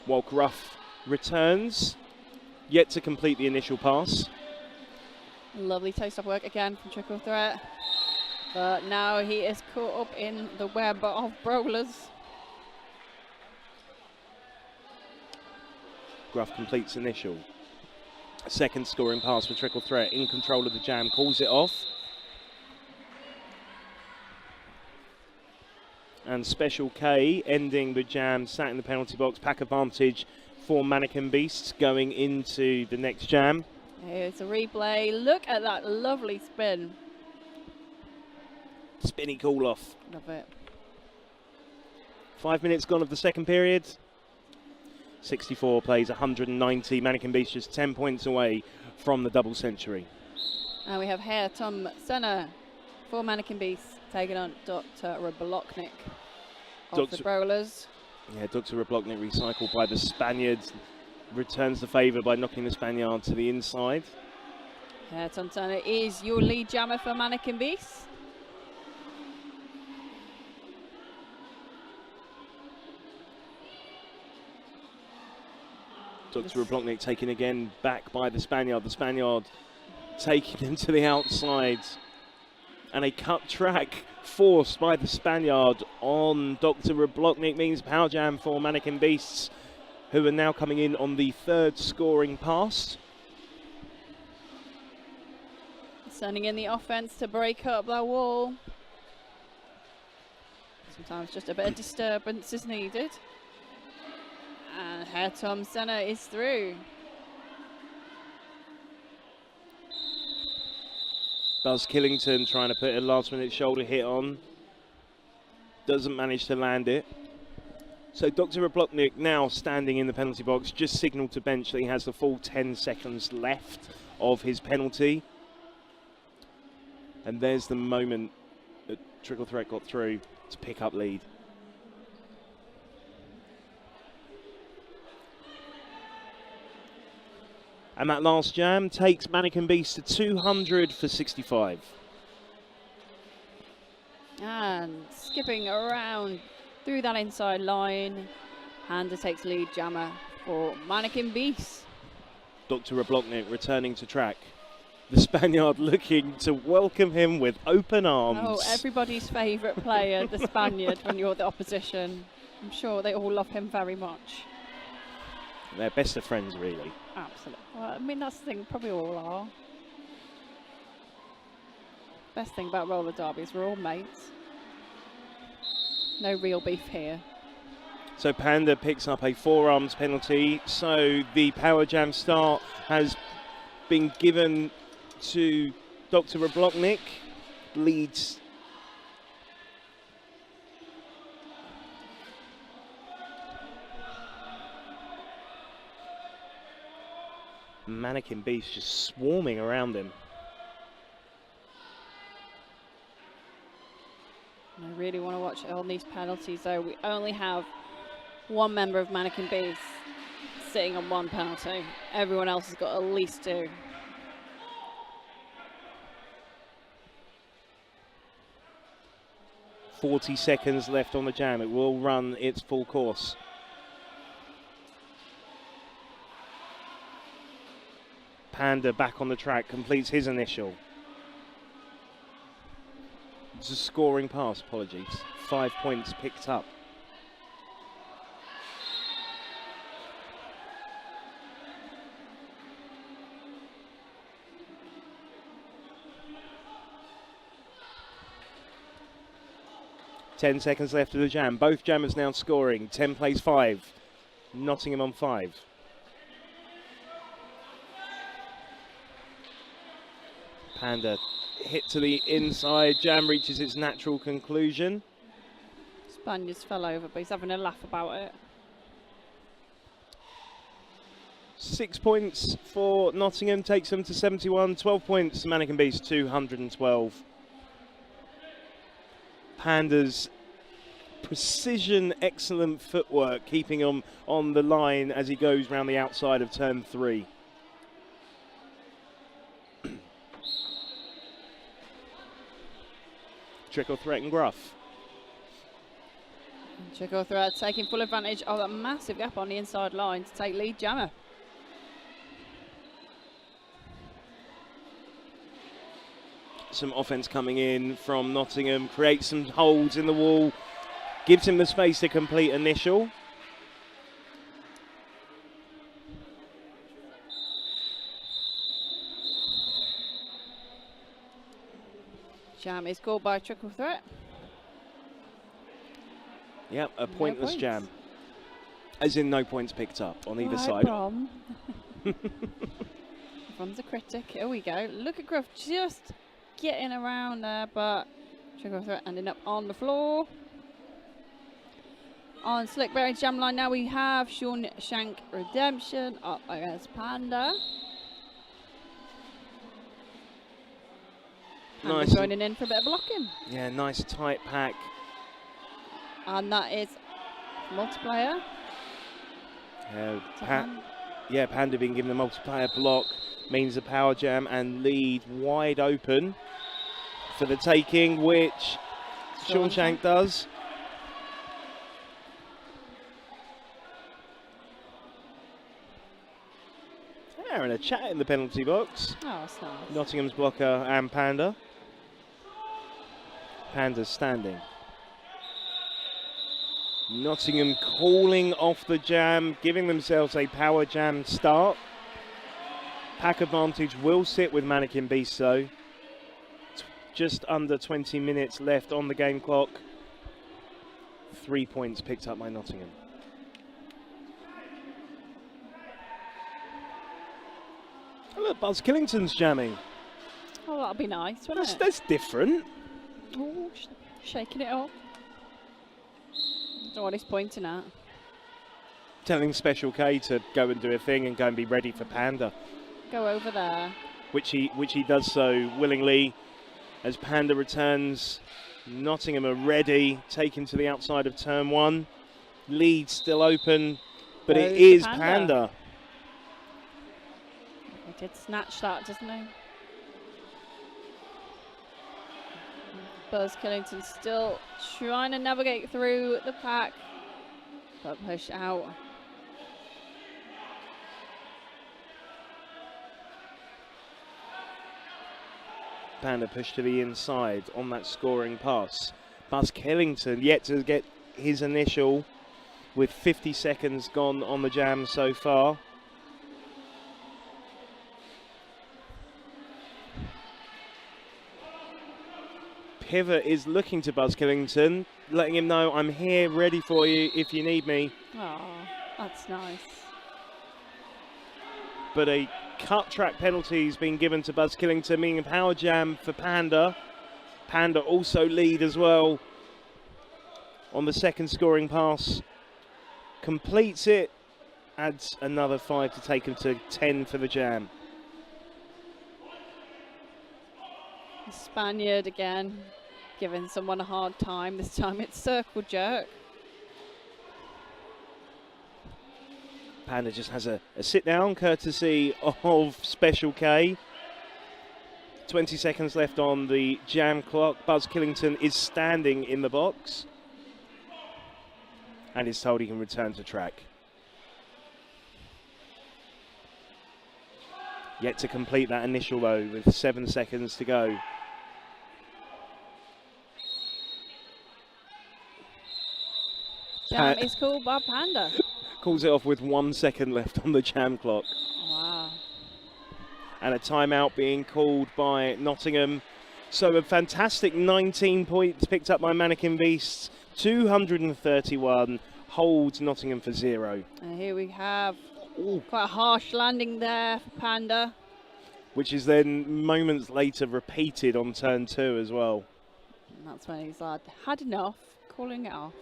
While Gruff returns. Yet to complete the initial pass. Lovely taste-off work again from Trickle Threat. But now he is caught up in the web of Brollers. Gruff completes initial. Second scoring pass for Trickle Threat. In control of the jam. Calls it off. And Special K ending the jam. Sat in the penalty box. Pack advantage for Manneken Beasts going into the next jam. Here's a replay. Look at that lovely spin. Spinny call off. Love it. 5 minutes gone of the second period. 64 plays 190. Manneken Beast just 10 points away from the double century. And we have here Tom Senna for Manneken Beast taking on Dr. Rebloknik of the Brollers. Yeah, Dr. Rebloknik recycled by the Spaniards. Returns the favour by knocking the Spaniard to the inside. Yeah, Tom Senna is your lead jammer for Manneken Beast. Dr. Rebloknik taken again back by the Spaniard. The Spaniard taking him to the outside. And a cut track forced by the Spaniard on Dr. Rebloknik means power jam for Manneken Beasts, who are now coming in on the third scoring pass. Sending in the offense to break up that wall. Sometimes just a bit of disturbance is needed. And here Tom Senna is through. Buzz Killington trying to put a last minute shoulder hit on. Doesn't manage to land it. So Dr. Rebloknik now standing in the penalty box, just signalled to bench that he has the full 10 seconds left of his penalty. And there's the moment that Triple Threat got through to pick up lead. And that last jam takes Manneken Beast to 200 for 65. And skipping around through that inside line. Hander takes lead jammer for Manneken Beast. Dr. Rebloknik returning to track. The Spaniard looking to welcome him with open arms. Oh, everybody's favourite player, the Spaniard, when you're the opposition. I'm sure they all love him very much. They're best of friends, really. Absolutely. Well, I mean, that's the thing, probably all are. Best thing about roller derby is we're all mates. No real beef here. So Panda picks up a forearms penalty. So the power jam start has been given to Dr. Rebloknik. Leads. Manneken Beast just swarming around him. I really want to watch on these penalties, though. We only have one member of Manneken Beast sitting on one penalty. Everyone else has got at least two. .40 seconds left on the jam. It will run its full course. Panda back on the track, completes his initial. It's a scoring pass, apologies. 5 points picked up. Ten seconds left of the jam. Both jammers now scoring. 10 plays 5. Nottingham on 5. Panda hit to the inside. Jam reaches its natural conclusion. Spaniards fell over, but he's having a laugh about it. 6 points for Nottingham, takes them to 71. 12 points to Manneken Beast, 212. Panda's precision, excellent footwork, keeping him on the line as he goes round the outside of turn 3. Trickle Threat and Gruff. Trickle Threat taking full advantage of a massive gap on the inside line to take lead jammer. Some offense coming in from Nottingham, creates some holes in the wall, gives him the space to complete initial. Jam is scored by Trickle Threat. Yep, a pointless points. jam. As in no points picked up on either Right, side. Brom. Brom's a critic. Here we go. Look at Gruff just getting around there, but Trickle Threat ending up on the floor. On Slickberry's jam line now we have Sean Shank Redemption up against Panda. Panda Nice. joining in for a bit of blocking. Yeah, nice tight pack. And that is multiplier. Panda being given the multiplier block means the power jam and lead wide open for the taking, which Sean Shank does. They're in a chat in the penalty box. Oh, that's nice. Nottingham's blocker and Panda. Panda's standing. Nottingham calling off the jam, giving themselves a power jam start. Pack advantage will sit with Manneken Beast though. Just under 20 minutes left on the game clock. 3 points picked up by Nottingham. Oh, look, Buzz Killington's jamming. Oh, that'll be nice, wouldn't it? That's different. Oh, shaking it up. Don't know what he's pointing at. Telling Special K to go and do a thing and go and be ready for Panda. Go over there. Which he does so willingly as Panda returns. Nottingham are ready, taken to the outside of turn 1. Lead still open, but it is Panda. He did snatch that, doesn't he? Buzz Killington still trying to navigate through the pack, but push out. Panda pushed to the inside on that scoring pass. Buzz Killington yet to get his initial with 50 seconds gone on the jam so far. Pivot is looking to Buzz Killington, letting him know, I'm here, ready for you if you need me. Oh, that's nice. But a cut track penalty has been given to Buzz Killington, meaning a power jam for Panda. Panda also lead as well on the second scoring pass. Completes it, adds another 5 to take him to 10 for the jam. The Spaniard again, giving someone a hard time. This time it's circle jerk. Panda just has a sit down courtesy of Special K. 20 seconds left on the jam clock. Buzz Killington is standing in the box and is told he can return to track. Yet to complete that initial though, with 7 seconds to go. Jam is called by Panda. Calls it off with 1 second left on the jam clock. Wow. And a timeout being called by Nottingham. So a fantastic 19 points picked up by Manneken Beasts. 231 holds Nottingham for 0. And here we have quite a harsh landing there for Panda. Which is then moments later repeated on turn 2 as well. And that's when he's like, had enough, calling it off.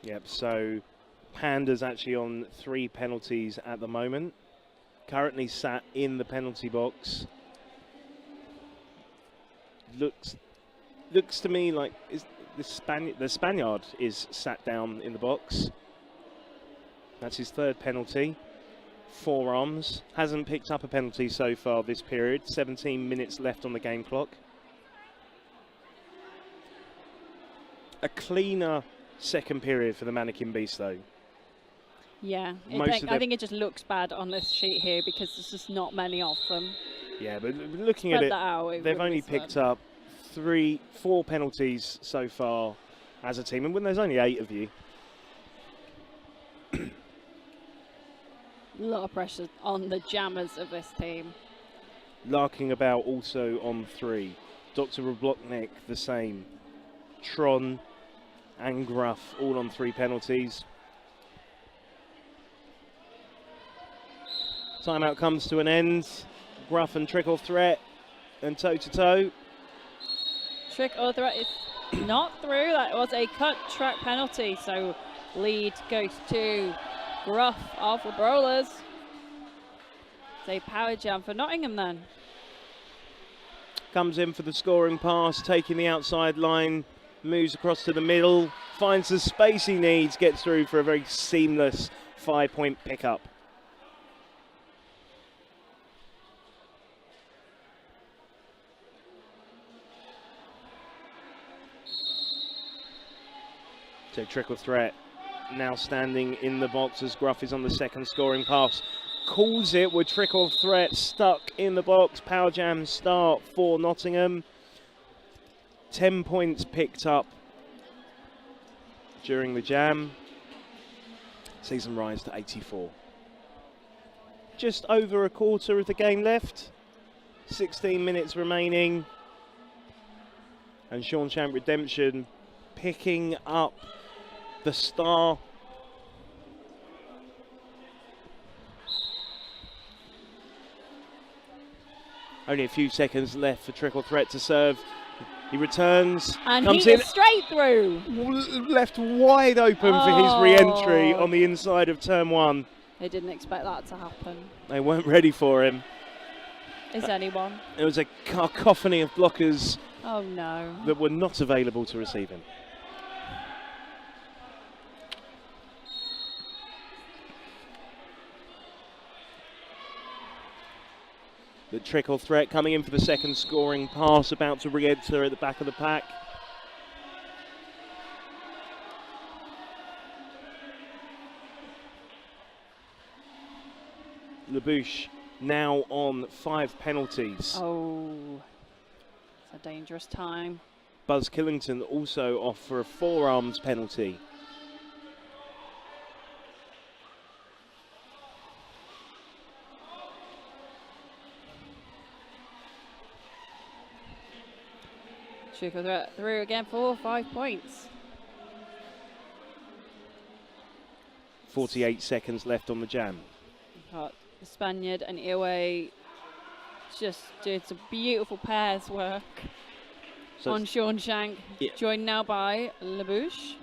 Yep, so Panda's actually on 3 penalties at the moment. Currently sat in the penalty box. Looks to me like the Spaniard is sat down in the box. That's his 3rd penalty. Forearms. Hasn't picked up a penalty so far this period. 17 minutes left on the game clock. A cleaner second period for the Manneken Beast though. Yeah, I think it just looks bad on this sheet here because there's just not many of them. Yeah, but looking at it, they've only picked up 4 penalties so far as a team, and when there's only 8 of you. A lot of pressure on the jammers of this team. Larking about also on 3. Dr. Roblotnik the same. Tron and Gruff all on 3 penalties. Timeout comes to an end. Gruff and Trick or Threat and toe to toe. Trick or Threat is Not through. That was a cut track penalty. So lead goes to Gruff of the Brollers. It's a power jam for Nottingham then. Comes in for the scoring pass, taking the outside line, moves across to the middle, finds the space he needs, gets through for a very seamless 5-point pickup. So trickle threat now standing in the box as Gruff is on the second scoring pass. Calls it with trickle threat stuck in the box. Power jam start for Nottingham. 10 points picked up during the jam. Sees them rise to 84. Just over a quarter of the game left. 16 minutes remaining. And Shawshank Redemption picking up the star. Only a few seconds left for trickle threat to serve. He returns, and comes he in is straight through. Left wide open for his re-entry on the inside of turn 1. They didn't expect that to happen. They weren't ready for him. Is anyone? It was a cacophony of blockers Oh no. that were not available to receive him. The trickle threat coming in for the second scoring pass, about to re-enter at the back of the pack. Labouche now on 5 penalties. Oh, it's a dangerous time. Buzz Killington also off for a forearms penalty. Trickle threat through again for 5 points. 48 seconds left on the jam. Got the Spaniard and Iwe just did some beautiful pairs work on Shawshank. Yeah. Joined now by Labouche.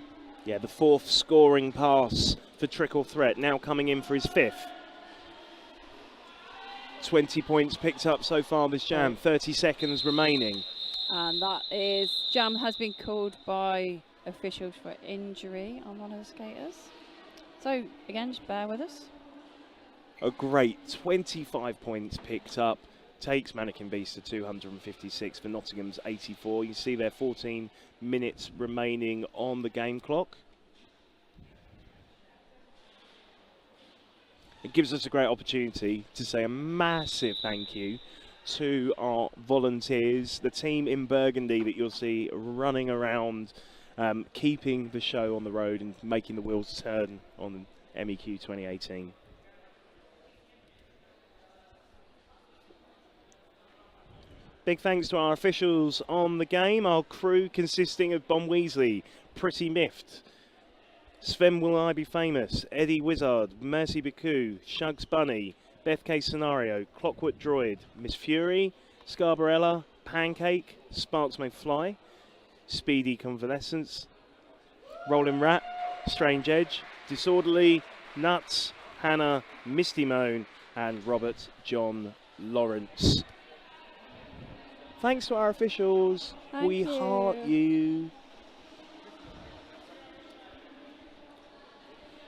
Yeah, the 4th scoring pass for trickle threat, now coming in for his 5th. 20 points picked up so far this jam, 30 seconds remaining. And that is, jam has been called by officials for injury on one of the skaters. So again, just bear with us. A great 25 points picked up, takes Manneken Beast to 256 for Nottingham's 84. You can see there 14 minutes remaining on the game clock. It gives us a great opportunity to say a massive thank you to our volunteers, the team in Burgundy that you'll see running around, keeping the show on the road and making the wheels turn on MEQ 2018. Big thanks to our officials on the game, our crew consisting of Bon Weasley, Pretty Miffed, Sven Will I Be Famous, Eddie Wizard, Mercy Baku, Shugs Bunny, Beth K Scenario, Clockwork Droid, Miss Fury, Scarbarella, Pancake, Sparks May Fly, Speedy Convalescence, Rolling Rat, Strange Edge, Disorderly, Nuts, Hannah, Misty Moan, and Robert John Lawrence. Thanks to our officials. We heart you.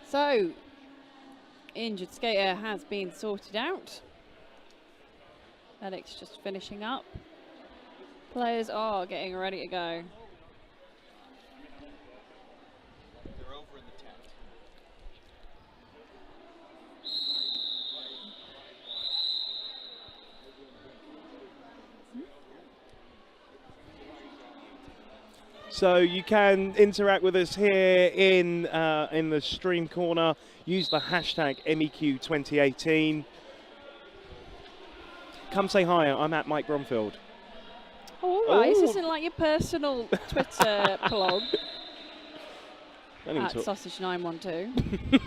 So, injured skater has been sorted out. Alex just finishing up. Players are getting ready to go. They're over in the tent. So you can interact with us here in the stream corner. Use the hashtag MEQ 2018. Come say hi. I'm at Mike Bromfield. Oh, all right. This isn't like your personal Twitter blog. At Sausage912.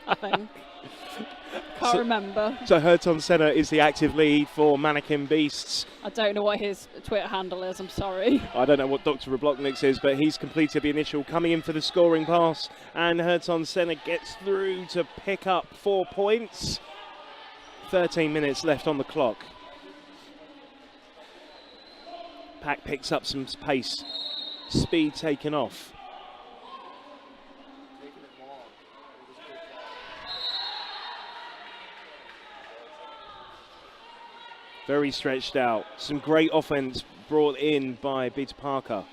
I think. Can't can't remember. So Herton Senna is the active lead for Manneken Beasts. I don't know what his Twitter handle is, I'm sorry. I don't know what Dr. Robloknik's is, but he's completed the initial, coming in for the scoring pass, and Herton Senna gets through to pick up 4 points. 13 minutes left on the clock. Pack picks up some pace, speed taken off. Very stretched out. Some great offense brought in by Peter Parker.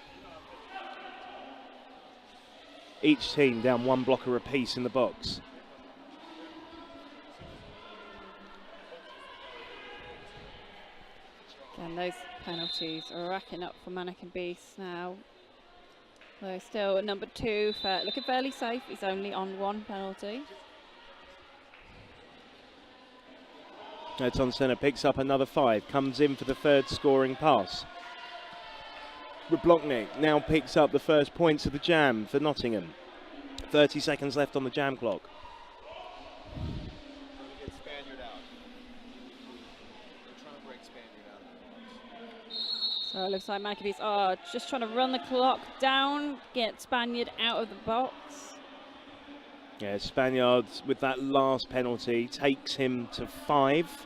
Each team down 1 blocker apiece in the box. Again, those penalties are racking up for Manneken Beasts now. Though still at number 2, looking fairly safe. He's only on 1 penalty. Herton Senna picks up another 5, comes in for the 3rd scoring pass. Robloknik now picks up the first points of the jam for Nottingham. 30 seconds left on the jam clock. Get Spaniard out. They're trying to break Spaniard out. So it looks like Manneken Beasts are just trying to run the clock down, get Spaniard out of the box. Yeah, Spaniards with that last penalty takes him to 5.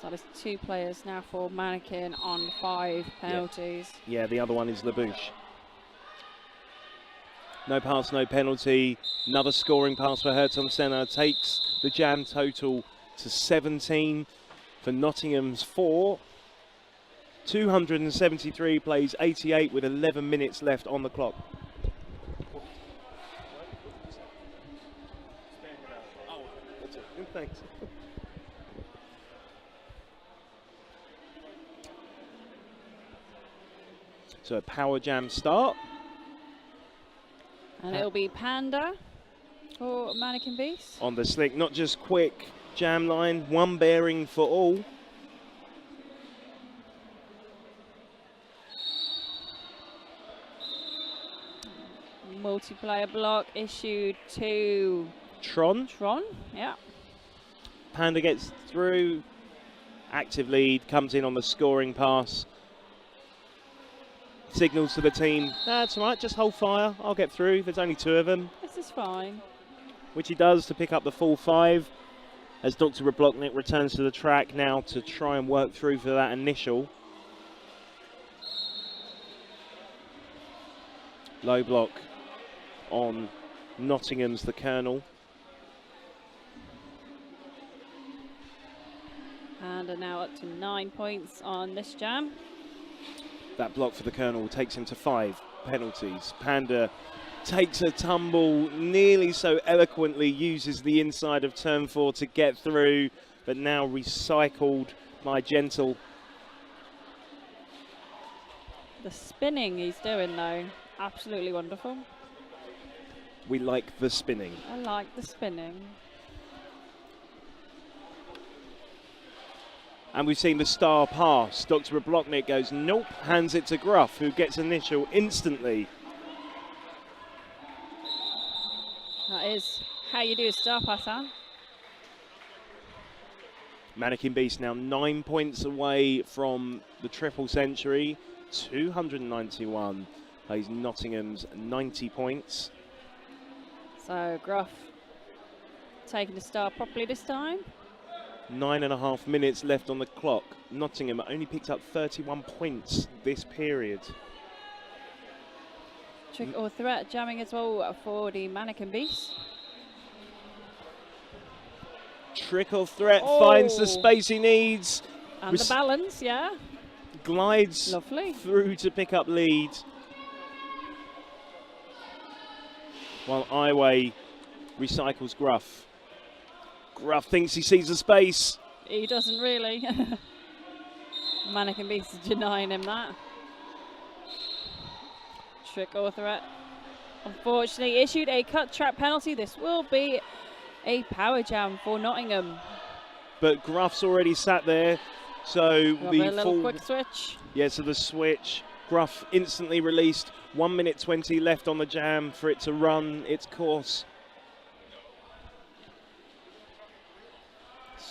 So there's 2 players now for Manneken on 5 penalties. Yeah, the other one is Labouche. No pass, no penalty. Another scoring pass for Herton Senna takes the jam total to 17 for Nottingham's 4. 273 plays 88 with 11 minutes left on the clock. Thanks. So a power jam start. And it'll be Panda for Manneken Beasts. On the slick, not just quick jam line, 1 bearing for all. Multiplayer block issued to Tron. Yeah. Panda gets through. Active lead, comes in on the scoring pass. Signals to the team, that's all right, just hold fire, I'll get through. There's only 2 of them. This is fine. Which he does to pick up the full 5. As Dr. Robloknik returns to the track now to try and work through for that initial. Low block on Nottingham's the Colonel. And are now up to 9 points on this jam. That block for the Colonel takes him to 5 penalties. Panda takes a tumble, nearly so eloquently uses the inside of turn 4 to get through, but now recycled by Gentle. The spinning he's doing though, absolutely wonderful. We like the spinning. I like the spinning. And we've seen the star pass. Dr. Robloknik goes, nope, hands it to Gruff, who gets initial instantly. That is how you do a star pass, huh? Manneken Beast now 9 points away from the triple century. 291 plays Nottingham's 90 points. So Gruff taking the star properly this time. 9.5 minutes left on the clock. Nottingham only picked up 31 points this period. Trick or threat jamming as well for the Manneken Beast. Trick or threat finds the space he needs. And the balance, yeah. Glides Lovely. through to pick up lead. While Iway recycles Gruff. Gruff thinks he sees the space. He doesn't really. Manneken Beast is denying him that. Trick or threat. Unfortunately issued a cut trap penalty. This will be a power jam for Nottingham. But Gruff's already sat there. So the a little quick switch. Yeah, so the switch. Gruff instantly released. 1 minute 20 left on the jam for it to run its course.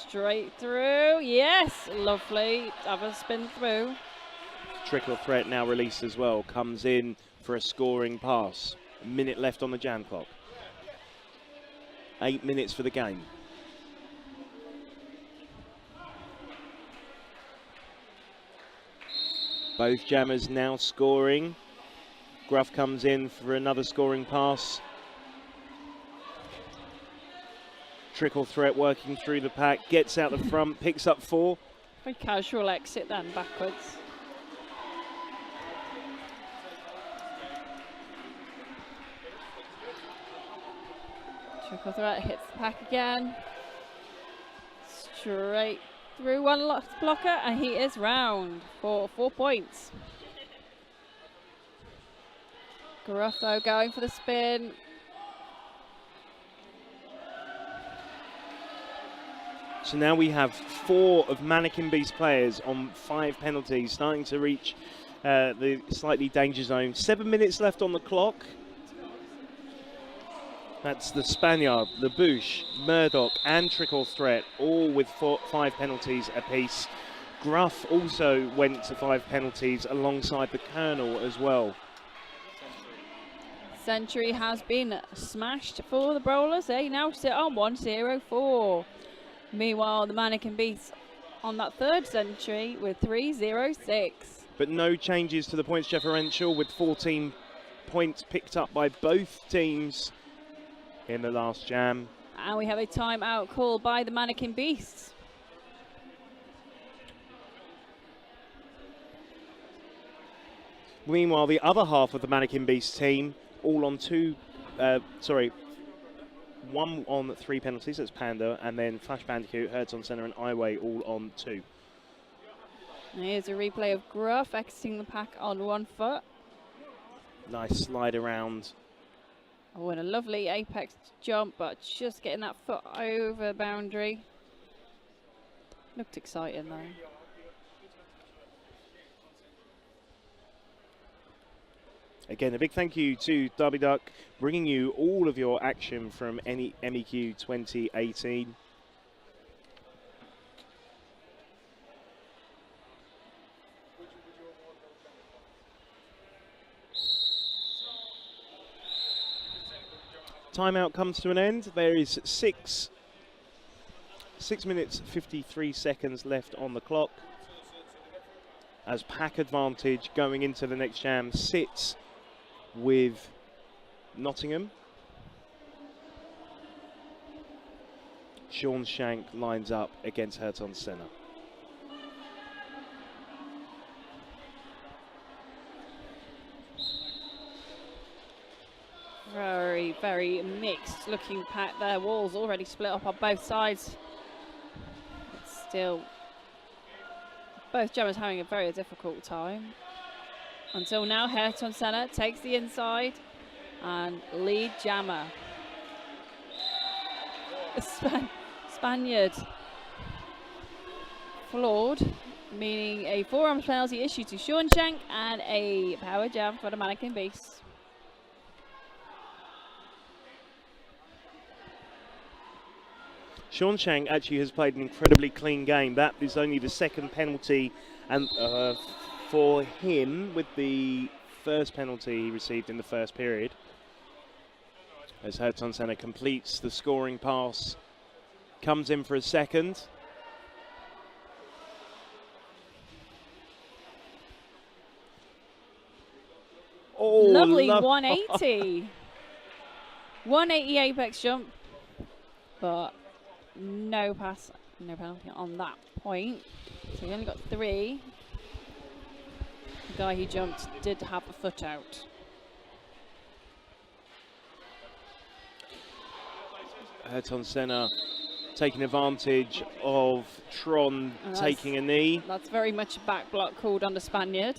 Straight through. Yes, lovely. Have a spin through. Trickle threat now released as well. Comes in for a scoring pass. A minute left on the jam clock. 8 minutes for the game. Both jammers now scoring. Gruff comes in for another scoring pass. Trickle threat working through the pack, gets out the front, picks up 4. Very casual exit then, backwards. Trickle threat hits the pack again. Straight through one blocker, and he is round for 4 points. Gruff though going for the spin. So now we have 4 of Manneken Beast players on 5 penalties, starting to reach the slightly danger zone. 7 minutes left on the clock. That's the Spaniard, the Bush, Murdoch and Trickle Threat, all with 5 penalties apiece. Gruff also went to 5 penalties alongside the Colonel as well. Century has been smashed for the Brollers. They now sit on 1-0-4. Meanwhile, the Manneken Beasts on that 3rd century with 3-0-6. But no changes to the points differential, with 14 points picked up by both teams in the last jam. And we have a timeout called by the Manneken Beasts. Meanwhile, the other half of the Manneken Beast team, all on 1 on 3 penalties, that's Panda, and then Flash Bandicoot, Hertz on centre, and Iway all on 2. And here's a replay of Gruff exiting the pack on 1 foot. Nice slide around. Oh, and a lovely apex jump, but just getting that foot over the boundary. Looked exciting though. Again, a big thank you to Derby Duck, bringing you all of your action from any MEQ 2018. Timeout comes to an end. There is 6 minutes 53 seconds left on the clock, as pack advantage going into the next jam sits with Nottingham. Sean Shank lines up against Herton Senna. Very, very mixed looking pack there. Walls already split up on both sides. But still, both jammers having a very difficult time. Until now, Herton Senna takes the inside and lead jammer. Spaniard floored, meaning a forearm penalty issued to Sean Shank and a power jam for the Manneken Beasts. Sean Shank actually has played an incredibly clean game. That is only the 2nd penalty, and for him, with the 1st penalty he received in the 1st period. As Herton Senna completes the scoring pass, comes in for a 2nd. Oh, lovely 180. 180 apex jump, but no pass, no penalty on that point. So he only got 3. The guy who jumped did have a foot out. Herton Senna taking advantage of Tron taking a knee. That's very much a back block called on the Spaniard.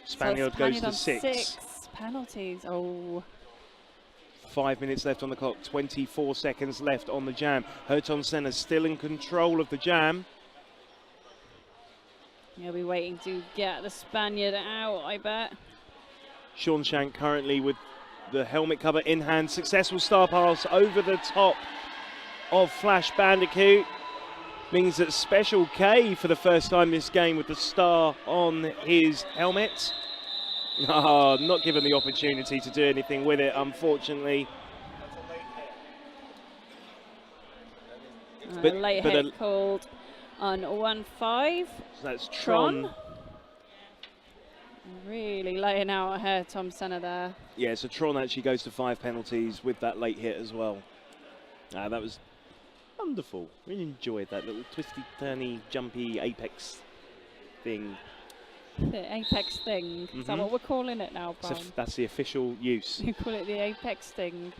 Spaniard goes to 6. 6 penalties. Oh. 5 minutes left on the clock, 24 seconds left on the jam. Herton Senna still in control of the jam. He'll be waiting to get the Spaniard out, I bet. Sean Shank currently with the helmet cover in hand. Successful star pass over the top of Flash Bandicoot means that Special K for the first time this game with the star on his helmet. Oh, not given the opportunity to do anything with it, unfortunately. A late hit called on 1-5. So that's Tron. Really laying out ahead, Tom Senna there. Yeah, so Tron actually goes to 5 penalties with that late hit as well. That was wonderful. Really enjoyed that little twisty, turny, jumpy apex thing. The apex thing. Is that what we're calling it now, Brian? That's the official use. You call it the apex thing.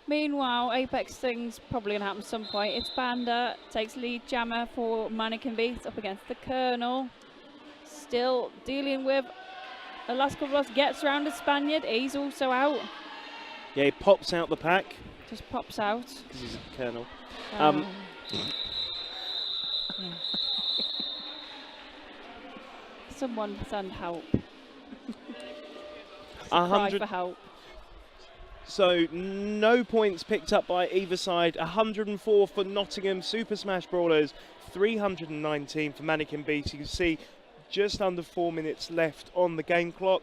Meanwhile, apex thing's probably going to happen at some point. It's Banda, takes lead jammer for Manneken Beats up against the Colonel. Still dealing with the last couple of gets around the Spaniard. He's also out. Yeah, he pops out the pack. Just pops out. Because he's a Colonel. Yeah. Someone send help. Cry for help. So no points picked up by either side. 104 for Nottingham Super Smash Brawlers, 319 for Manneken Beast. You can see just under 4 minutes left on the game clock.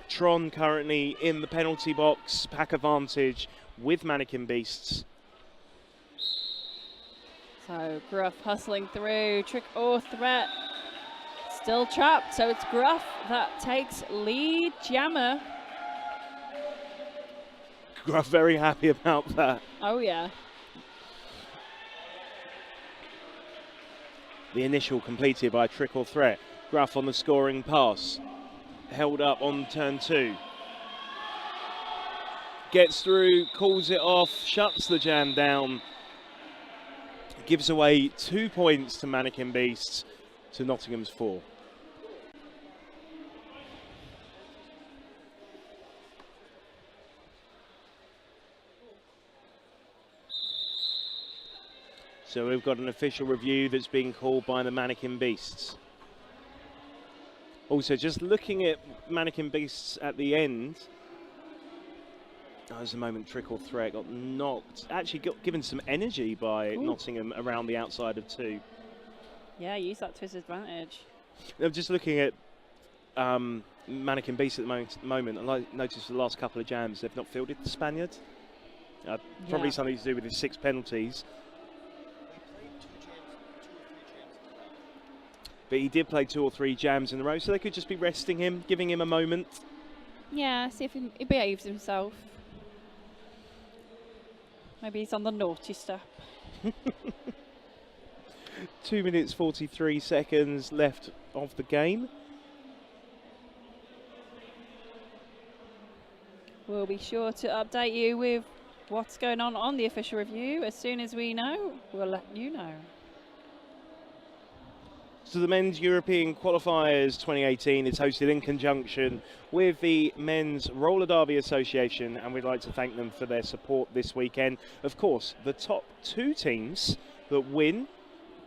Tron currently in the penalty box, pack advantage with Manneken Beasts. So Gruff hustling through, trick or threat. Still trapped, so it's Gruff that takes lead jammer. Gruff very happy about that. Oh yeah. The initial completed by trick or threat. Gruff on the scoring pass. Held up on turn 2. Gets through, calls it off, shuts the jam down. Gives away 2 points to Manneken Beasts to Nottingham's 4. So we've got an official review that's being called by the Manneken Beasts. Also, just looking at Manneken Beasts at the end, that was the moment trick or threat got knocked, actually got given some energy by Nottingham around the outside of 2. Yeah, use that to his advantage. I'm just looking at Manneken Beasts at the moment, and I noticed the last couple of jams, they've not fielded the Spaniard. Probably something to do with his 6 penalties. But he did play 2 or 3 jams in a row, so they could just be resting him, giving him a moment. Yeah, see if he behaves himself. Maybe he's on the naughty step. 2 minutes 43 seconds left of the game. We'll be sure to update you with what's going on the official review. As soon as we know, we'll let you know. So the Men's European Qualifiers 2018 is hosted in conjunction with the Men's Roller Derby Association, and we'd like to thank them for their support this weekend. Of course, the top 2 teams that win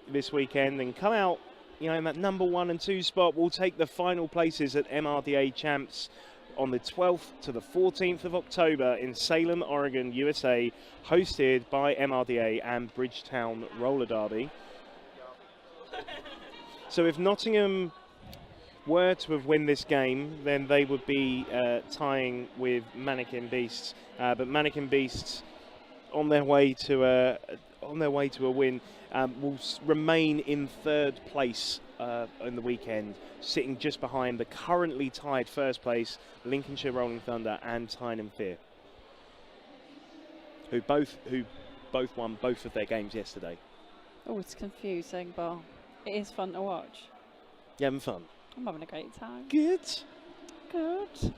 this weekend and come out, in that number 1 and 2 spot will take the final places at MRDA Champs on the 12th to the 14th of October in Salem, Oregon, USA, hosted by MRDA and Bridgetown Roller Derby. So if Nottingham were to have won this game, then they would be tying with Manneken Beasts. But Manneken Beasts, on their way to a win, will remain in 3rd place in the weekend, sitting just behind the currently tied 1st place Lincolnshire Rolling Thunder and Tyne and Fear, who both won both of their games yesterday. Oh, it's confusing, but it is fun to watch. You having fun? I'm having a great time. Good. Good.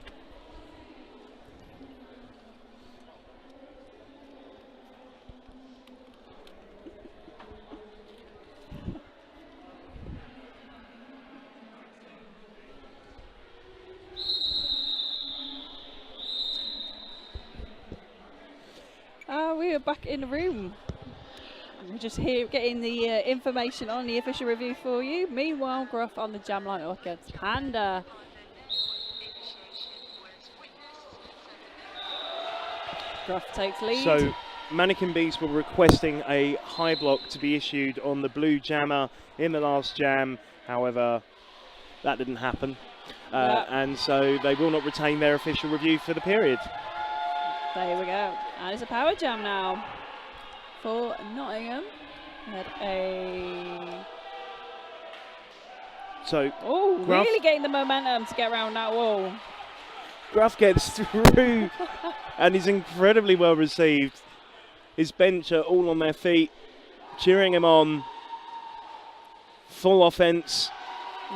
We are back in the room. We're just here getting the information on the official review for you. Meanwhile, Gruff on the jam line up against Panda. Gruff takes lead. So Manneken Beast were requesting a high block to be issued on the blue jammer in the last jam. However, that didn't happen. And so they will not retain their official review for the period. There we go. And it's a power jam now for Nottingham. Had a... So Oh, Gruff, really getting the momentum to get around that wall. Gruff gets through and he's incredibly well received. His bench are all on their feet, cheering him on. Full offence.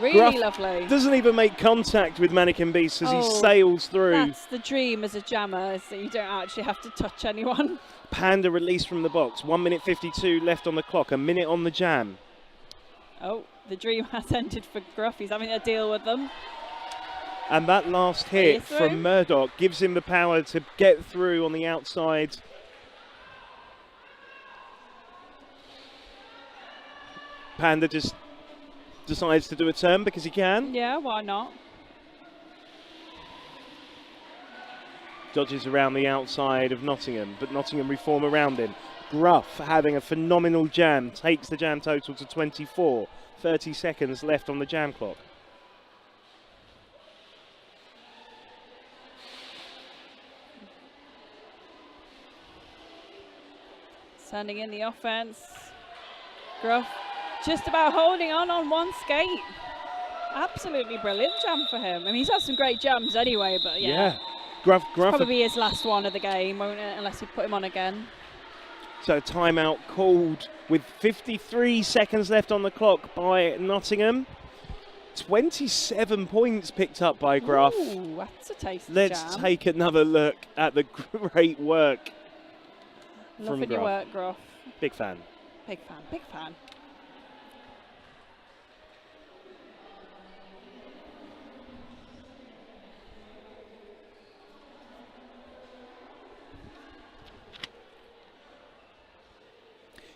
Really Gruff lovely. Doesn't even make contact with Manneken Beast as he sails through. That's the dream as a jammer, is that you don't actually have to touch anyone. Panda released from the box. 1 minute 52 left on the clock. A minute on the jam. Oh, the dream has ended for Gruff. He's having to deal with them. And that last hit from Murdoch gives him the power to get through on the outside. Panda just decides to do a turn because he can. Yeah, why not? Dodges around the outside of Nottingham, but Nottingham reform around him. Gruff having a phenomenal jam, takes the jam total to 24. 30 seconds left on the jam clock. Sending in the offense. Gruff just about holding on one skate. Absolutely brilliant jam for him. I mean, he's had some great jams anyway, but yeah. Gruff probably his last one of the game, won't it? Unless you put him on again. So timeout called with 53 seconds left on the clock by Nottingham. 27 points picked up by Gruff. Ooh, that's a tasty Let's jam. take another look at the great work Loving from your Gruff. work, Gruff. Big fan. Big fan, big fan.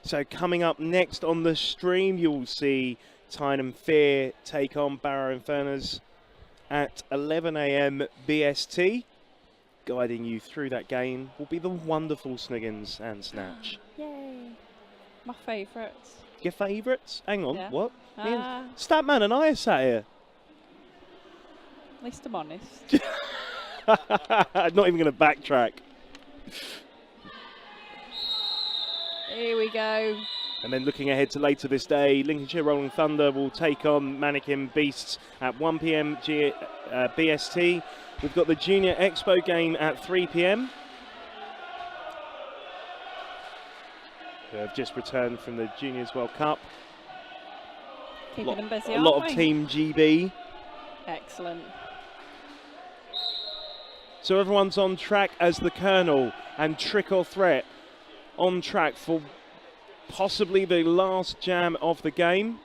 So coming up next on the stream, you'll see Tyne and Fear take on Barrow Inferners at 11 AM BST. Guiding you through that game will be the wonderful Sniggins and Snatch. Yay. My favourites. Your favourites? Hang on, Yeah. what? At Statman and I are sat here. least I'm honest. Not even going to backtrack. Here we go. And then looking ahead to later this day, Lincolnshire Rolling Thunder will take on Manneken Beasts at 1 PM BST. We've got the Junior Expo game at 3 PM. Who have just returned from the Juniors World Cup. Keeping them busy, A lot aren't of we? Team GB. Excellent. So everyone's on track as the Colonel and Trick or Threat on track for possibly the last jam of the game.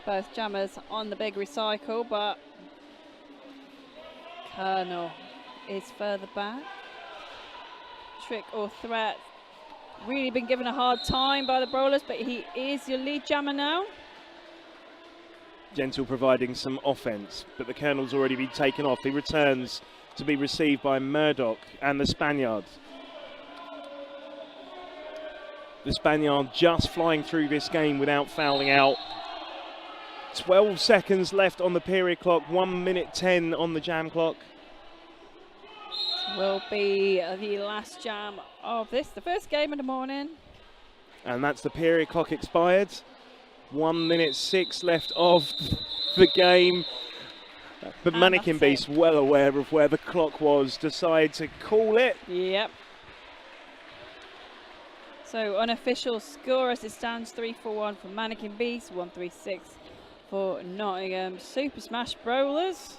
Both jammers on the big recycle, but Colonel is further back. Trick or Threat really been given a hard time by the Brollers, but he is your lead jammer now. Gentle providing some offense, but the Colonel's already been taken off. He returns to be received by Murdoch and the Spaniard. The Spaniard just flying through this game without fouling out. 12 seconds left on the period clock, 1 minute 10 on the jam clock. Will be the last jam of this, the first game of the morning. And that's the period clock expired. 1 minute 6 left of the game. But And Manneken that's Beast, well aware of where the clock was, decide to call it. Yep. So unofficial score as it stands, 3-4-1 for Manneken Beast, 1-3-6 for Nottingham Super Smash Brollers.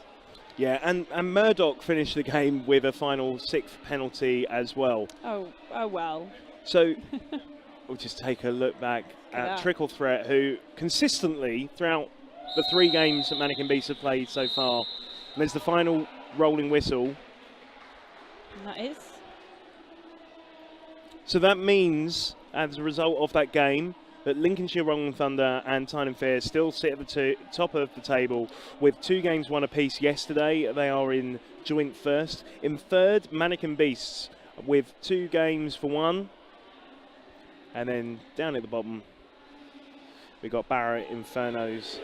Yeah, and Murdoch finished the game with a final 6th penalty as well. Oh well. So we'll just take a look back at Yeah. Trick or Threat, who consistently throughout the 3 games that Manneken Beast have played so far, and there's the final rolling whistle. And that is. So that means, as a result of that game, that Lincolnshire Rolling Thunder and Tyne and Fair still sit at the top of the table with 2 games won apiece yesterday. They are in joint first. In third, Manneken Beasts with 2 games for 1. And then down at the bottom, we've got Barrett Infernos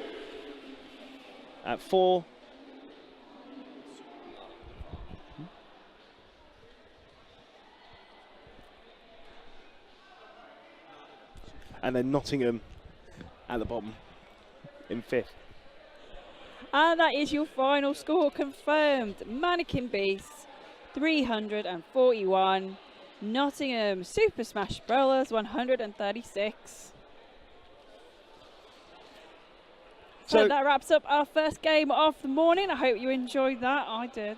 at 4. And then Nottingham at the bottom in 5th. And that is your final score confirmed. Manneken Beasts 341. Nottingham Super Smash Brollers 136. So that wraps up our first game of the morning. I hope you enjoyed that. I did.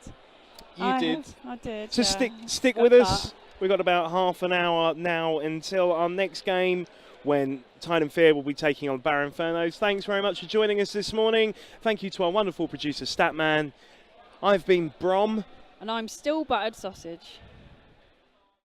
You did. I did. So yeah. stick with us. We've got about half an hour now until our next game, when Tyne and Fair will be taking on Barrett Infernos. Thanks very much for joining us this morning. Thank you to our wonderful producer, Statman. I've been Brom. And I'm still Battered Sausage.